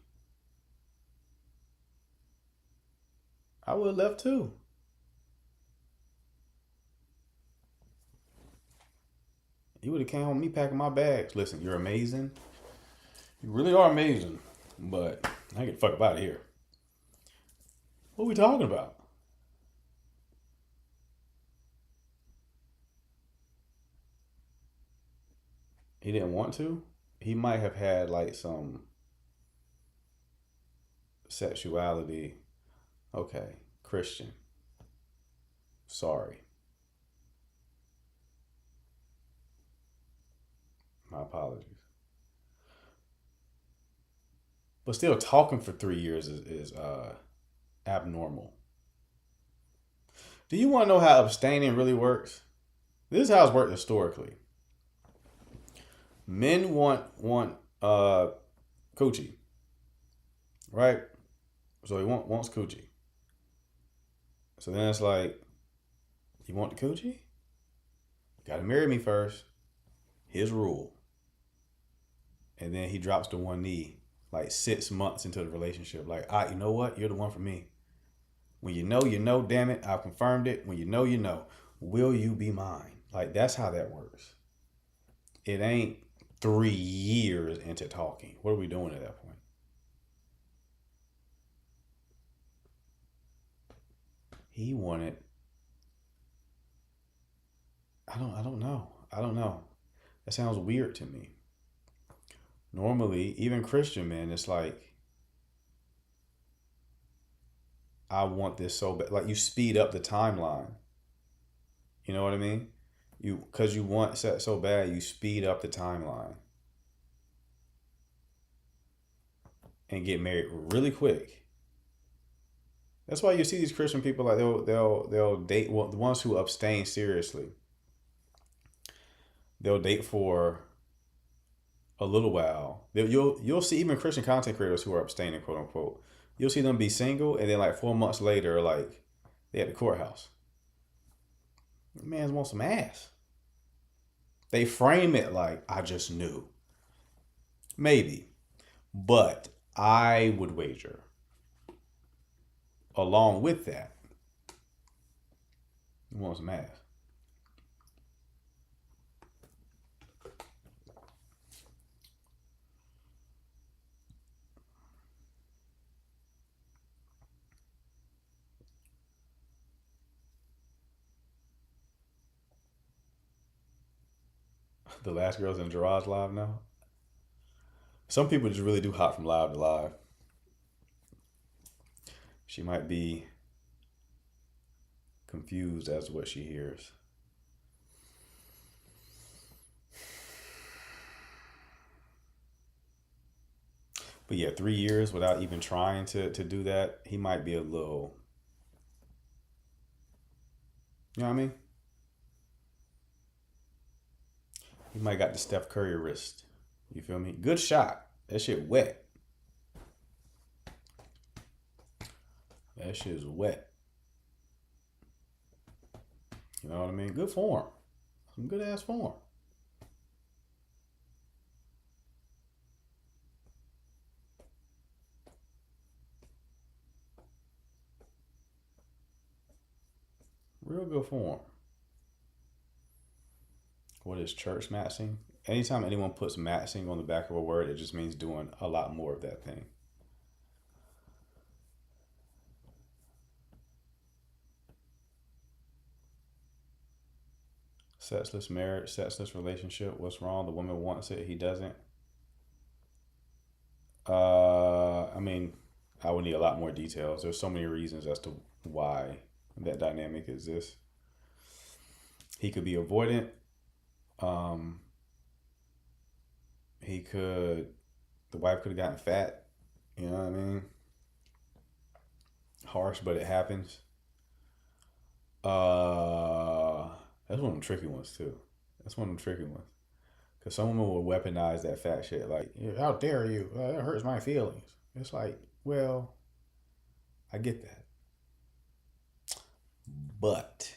I would have left too. You would have came on me packing my bags. Listen, you're amazing. You really are amazing. But I get the fuck up out of here. What are we talking about? He didn't want to? He might have had like some sexuality. Okay, Christian. Sorry. My apologies. But still, talking for 3 years is abnormal. Do you want to know how abstaining really works? This is how it's worked historically. Men want coochie, right? So he wants coochie. So then it's like, you want the coochie? Got to marry me first. His rule. And then he drops to one knee like 6 months into the relationship. Like, you know what? You're the one for me. When you know, damn it. I've confirmed it. When you know. Will you be mine? Like, that's how that works. It ain't 3 years into talking. What are we doing at that point? He wanted, I don't know. That sounds weird to me. Normally, even Christian men, it's like, I want this so bad. Like, you speed up the timeline. You know what I mean? Because you want sex so bad, you speed up the timeline and get married really quick. That's why you see these Christian people, like they'll date, well, the ones who abstain seriously. They'll date for a little while. You'll see even Christian content creators who are abstaining, quote unquote. You'll see them be single, and then like 4 months later, like they at the courthouse. The man wants some ass. They frame it like, I just knew. Maybe. But I would wager, along with that, he wants some ass. The last girl's in Gerard's live now. Some people just really do hop from live to live. She might be confused as to what she hears. But yeah, 3 years without even trying to do that, he might be a little, you know what I mean? He might got the Steph Curry wrist. You feel me? Good shot. That shit wet. That shit is wet. You know what I mean? Good form. Some good ass form. Real good form. What is church maxing? Anytime anyone puts maxing on the back of a word, it just means doing a lot more of that thing. Sexless marriage, sexless relationship. What's wrong? The woman wants it, he doesn't. I mean, I would need a lot more details. There's so many reasons as to why that dynamic exists. He could be avoidant. The wife could have gotten fat. You know what I mean? Harsh, but it happens. That's one of them tricky ones too. Because some women will weaponize that fat shit. Like, how dare you? That hurts my feelings. It's like, well, I get that. But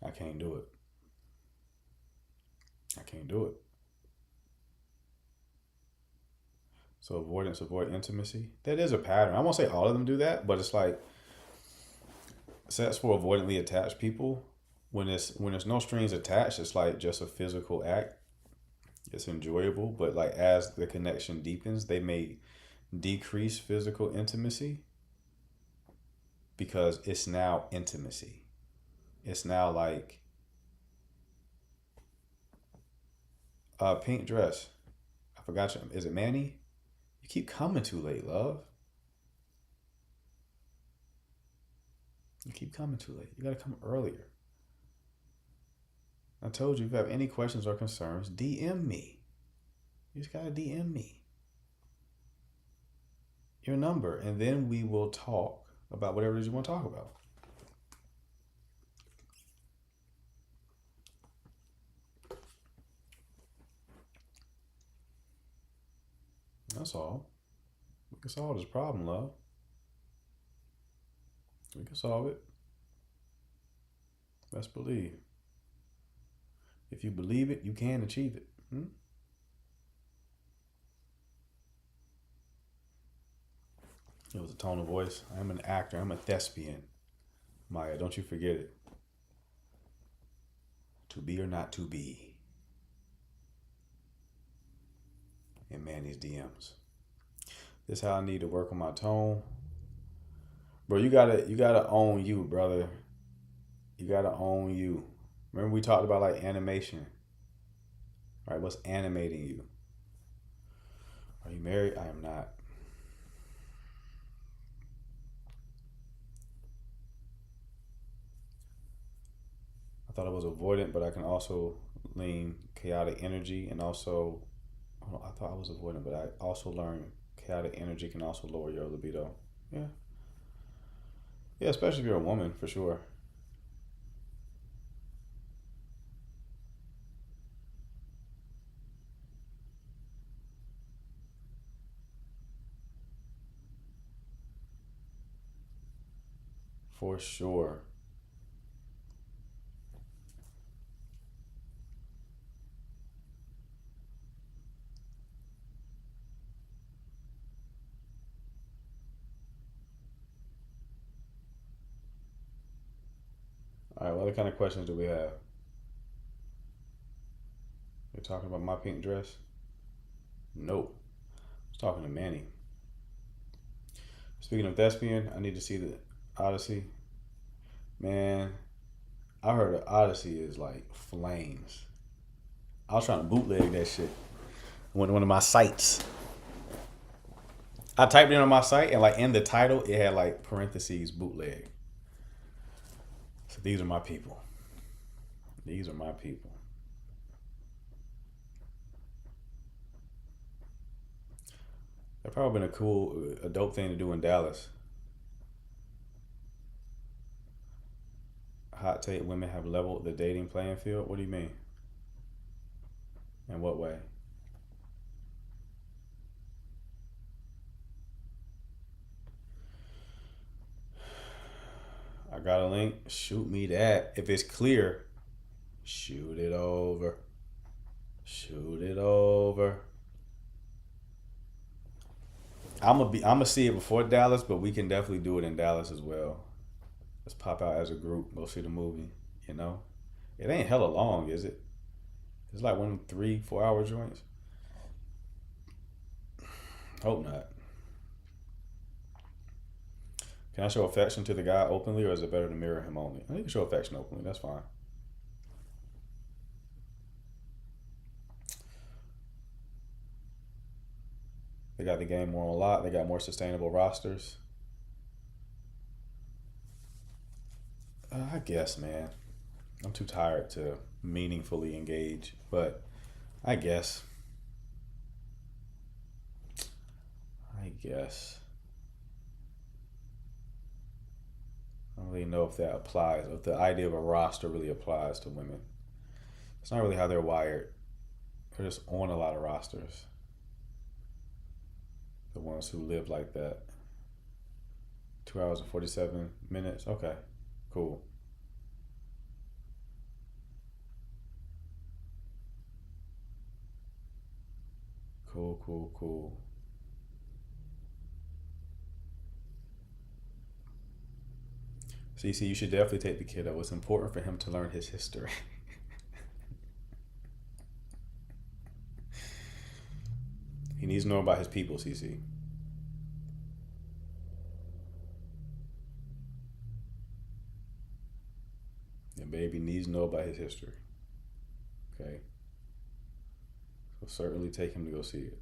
I can't do it. So avoidance, avoid intimacy. That is a pattern. I won't say all of them do that, but it's like sex for avoidantly attached people. When there's no strings attached, it's like just a physical act. It's enjoyable, but like as the connection deepens, they may decrease physical intimacy because it's now intimacy. It's now like pink dress. I forgot you. Is it Manny? You keep coming too late, love. You keep coming too late. You gotta come earlier. I told you, if you have any questions or concerns, DM me. You just gotta DM me your number, and then we will talk about whatever it is you want to talk about. That's all. We can solve this problem, love. We can solve it. Best believe. If you believe it, you can achieve it. It was a tone of voice. I'm an actor. I'm a thespian. Maya, don't you forget it. To be or not to be. In Manny's DMs. This is how I need to work on my tone. Bro, you gotta own you, brother. You gotta own you. Remember we talked about like animation. All right, what's animating you? Are you married? I am not. I thought I was avoidant, but I can also lean chaotic energy and also, I thought I was avoidant, but I also learned chaotic energy can also lower your libido. Yeah. Yeah, especially if you're a woman, for sure. For sure. All right, what other kind of questions do we have? You're talking about my pink dress? Nope. I was talking to Manny. Speaking of thespian, I need to see the Odyssey. Man, I heard the Odyssey is like flames. I was trying to bootleg that shit. One of my sites. I typed it in on my site and like in the title it had like parentheses bootleg. So these are my people. These are my people. That probably been a dope thing to do in Dallas. Hot take: women have leveled the dating playing field. What do you mean? In what way? I got a link. Shoot me that. If it's clear, shoot it over. Shoot it over. I'ma see it before Dallas, but we can definitely do it in Dallas as well. Let's pop out as a group, go see the movie. You know, it ain't hella long, is it? It's like 1 3-4 hour joints. Hope not. Can I show affection to the guy openly, or is it better to mirror him only? I think you can show affection openly. That's fine. They got the game more on lock. They got more sustainable rosters. I guess, man. I'm too tired to meaningfully engage, but I guess. I don't really know if that applies, if the idea of a roster really applies to women. It's not really how they're wired. They're just on a lot of rosters. The ones who live like that. 2 hours and 47 minutes. Okay, cool. Cool. CC, you should definitely take the kiddo. It's important for him to learn his history. He needs to know about his people, CC. The baby needs to know about his history. Okay? So certainly take him to go see it.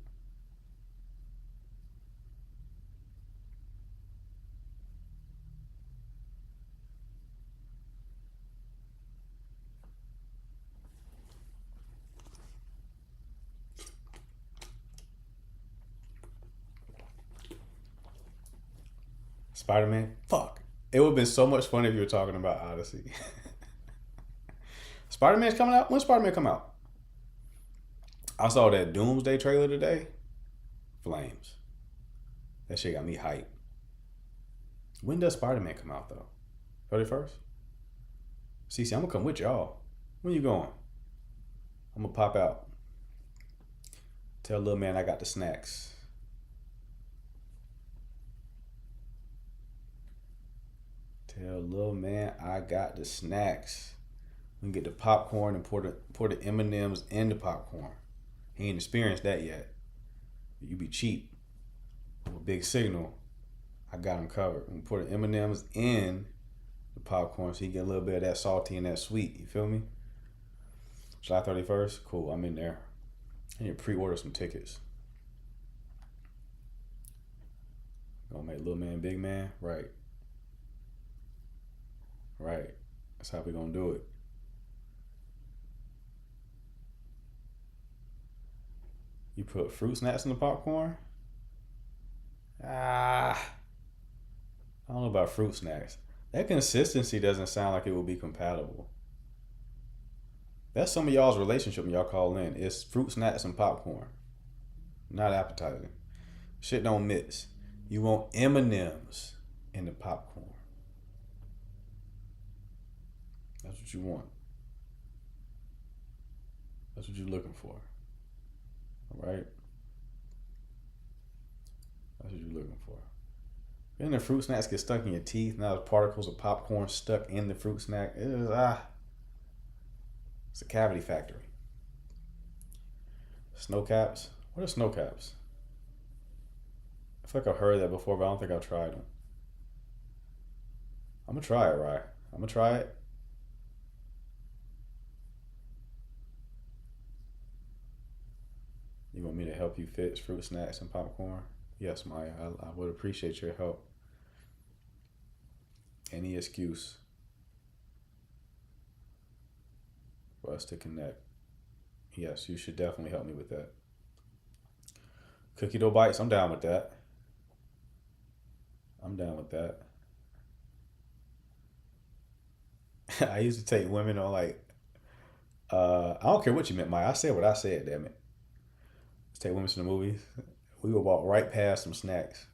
Spider-Man? Fuck. It would have been so much fun if you were talking about Odyssey. Spider-Man's coming out? When Spider-Man come out? I saw that Doomsday trailer today. Flames. That shit got me hyped. When does Spider-Man come out though? 31st? CC, I'm gonna come with y'all. When you going? I'm gonna pop out. Tell little man I got the snacks. Tell little man I got the snacks. We can get the popcorn and pour the M&Ms in the popcorn. He ain't experienced that yet. You be cheap. With a big signal. I got him covered. We can pour the M&Ms in the popcorn so he get a little bit of that salty and that sweet. You feel me? July 31st? Cool, I'm in there. I need to pre-order some tickets. Gonna make little man big man? Right. Right. That's how we gonna do it. You put fruit snacks in the popcorn? I don't know about fruit snacks. That consistency doesn't sound like it will be compatible. That's some of y'all's relationship when y'all call in. It's fruit snacks and popcorn. Not appetizing. Shit don't mix. You want M&Ms in the popcorn. That's what you want. That's what you're looking for. All right? That's what you're looking for. Then the fruit snacks get stuck in your teeth. Now there's particles of popcorn stuck in the fruit snack. It's a cavity factory. Snow caps. What are snow caps? I feel like I've heard that before, but I don't think I've tried them. I'm gonna try it, right? I'm gonna try it. You want me to help you fix fruit snacks and popcorn? Yes, Maya. I would appreciate your help. Any excuse for us to connect. Yes, you should definitely help me with that. Cookie dough bites, I'm down with that. I'm down with that. I used to take women on like, I don't care what you meant, Maya. I said what I said, damn it. Let's take women to the movies. We would walk right past some snacks.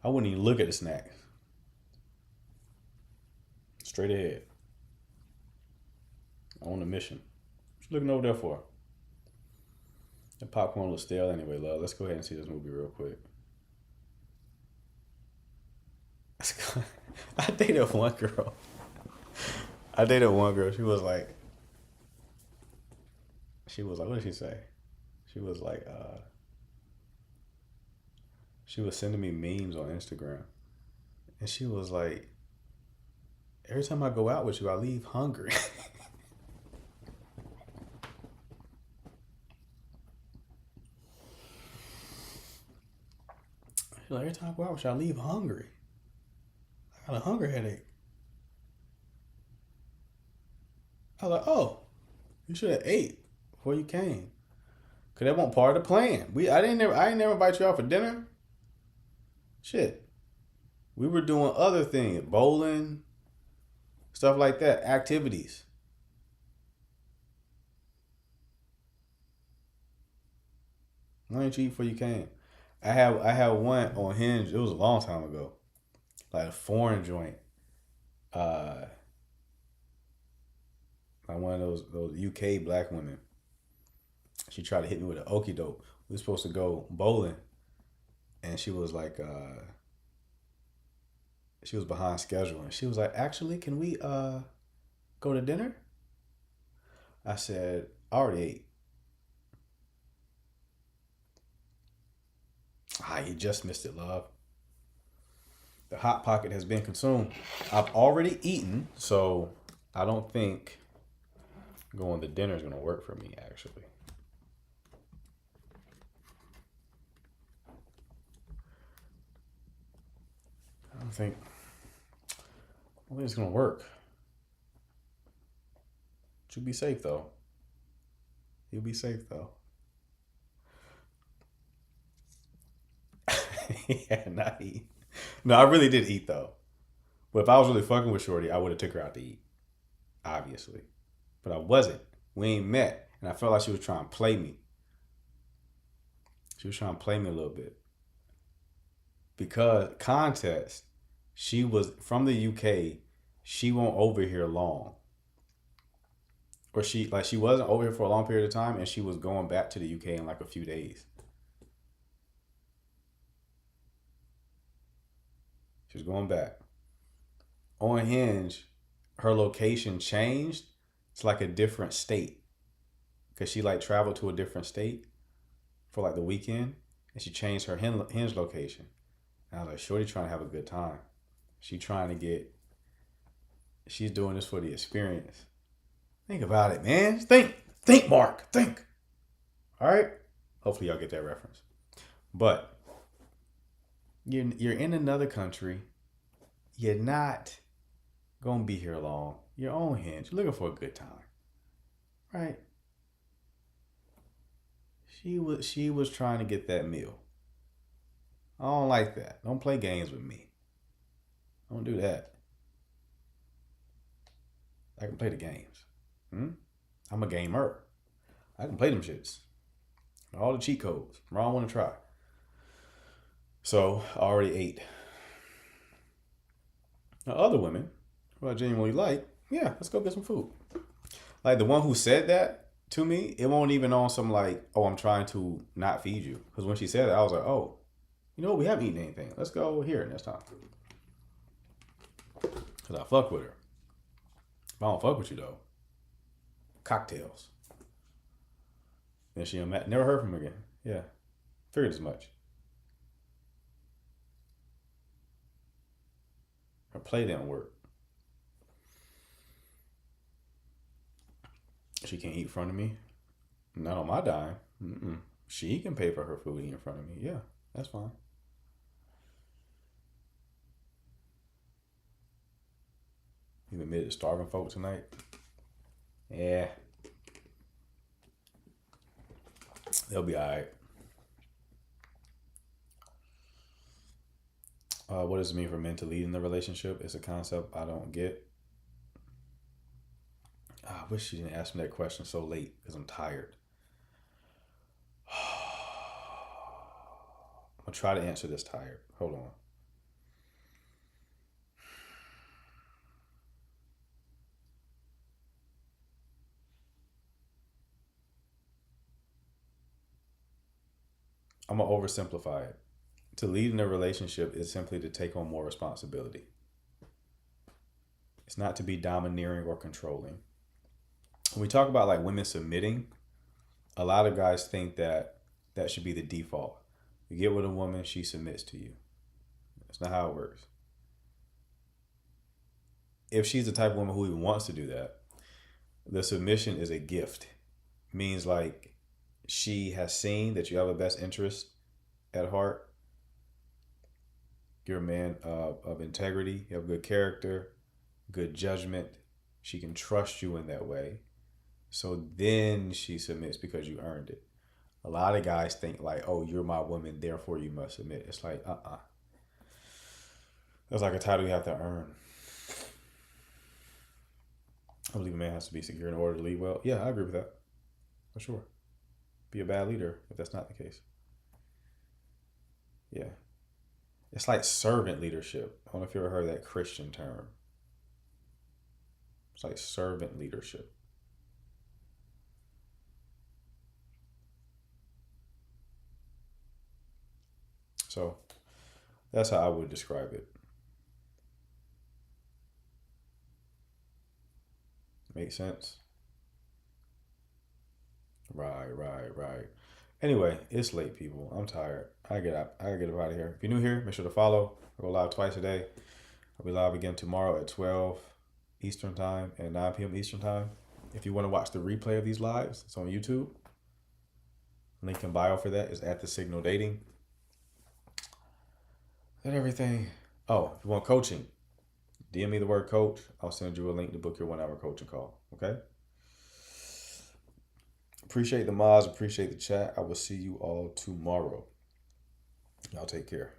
I wouldn't even look at the snacks. Straight ahead. On a mission. What you looking over there for? The popcorn looks stale anyway, love. Let's go ahead and see this movie real quick. I dated one girl. She was like, what did she say? She was like, she was sending me memes on Instagram. And she was like, every time I go out with you, I leave hungry. She's like, every time I go out with you, I leave hungry. I got a hunger headache. I was like, oh, you should have ate before you came. Cause that wasn't part of the plan. I ain't never invite you out for dinner. Shit. We were doing other things, bowling, stuff like that, activities. Why didn't you eat before you came? I had one on Hinge. It was a long time ago, like a foreign joint. Like one of those UK black women. She tried to hit me with an okie doke. We were supposed to go bowling, and she was like, she was behind schedule, and she was like, actually, can we go to dinner? I said, I already ate. You just missed it, love. The Hot Pocket has been consumed. I've already eaten, so I don't think going to dinner is going to work for me, actually. I don't think it's going to work. But you'll be safe, though. You'll be safe, though. Yeah, not eat. No, I really did eat though. But if I was really fucking with Shorty, I would have took her out to eat, obviously. But I wasn't. We ain't met, and I felt like she was trying to play me. She was trying to play me a little bit because context. She was from the UK. She won't over here long, or she wasn't over here for a long period of time, and she was going back to the UK in like a few days. She was going back. On Hinge, her location changed. It's like a different state. Because she like traveled to a different state for like the weekend. And she changed her Hinge location. And I was like, Shorty trying to have a good time. She's doing this for the experience. Think about it, man. Think, Mark. Think. All right? Hopefully y'all get that reference. But you're in another country. You're not gonna be here long. You're on Hinge. You're looking for a good time, right? She was trying to get that meal. I don't like that. Don't play games with me. Don't do that. I can play the games. I'm a gamer. I can play them shits. All the cheat codes. I don't want to try. So I already ate. Now, other women who I genuinely like, yeah, let's go get some food. Like the one who said that to me, it won't even on some like, oh, I'm trying to not feed you. Because when she said that, I was like, oh, you know what? We haven't eaten anything. Let's go here next time. Because I fuck with her. If I don't fuck with you, though, cocktails. Then she never heard from her again. Yeah. Figured as much. Her play didn't work. She can't eat in front of me. Not on my dime. She can pay for her food eating in front of me. Yeah, that's fine. You admitted to starving folk tonight? Yeah. They'll be alright. What does it mean for men to lead in the relationship? It's a concept I don't get. I wish you didn't ask me that question so late because I'm tired. I'm going to try to answer this tired. Hold on. I'm going to oversimplify it. To lead in a relationship is simply to take on more responsibility. It's not to be domineering or controlling. When we talk about like women submitting, a lot of guys think that that should be the default. You get with a woman, she submits to you. That's not how it works. If she's the type of woman who even wants to do that, the submission is a gift. It means like she has seen that you have a best interest at heart. You're a man of integrity. You have good character, good judgment. She can trust you in that way. So then she submits because you earned it. A lot of guys think like, oh, you're my woman, therefore you must submit. It's like, That's like a title you have to earn. I believe a man has to be secure in order to lead well. Yeah, I agree with that. For sure. Be a bad leader if that's not the case. Yeah. It's like servant leadership. I don't know if you ever heard that Christian term. It's like servant leadership. So that's how I would describe it. Make sense? Right. Anyway, it's late, people. I'm tired. I gotta get up out of here. If you're new here, make sure to follow. I go live twice a day. I'll be live again tomorrow at 12 Eastern time and 9 p.m. Eastern time. If you want to watch the replay of these lives, it's on YouTube. Link in bio for that is at The Signal Dating. And everything. Oh, if you want coaching, DM me the word coach. I'll send you a link to book your 1 hour coaching call. Okay? Appreciate the mods. Appreciate the chat. I will see you all tomorrow. Y'all take care.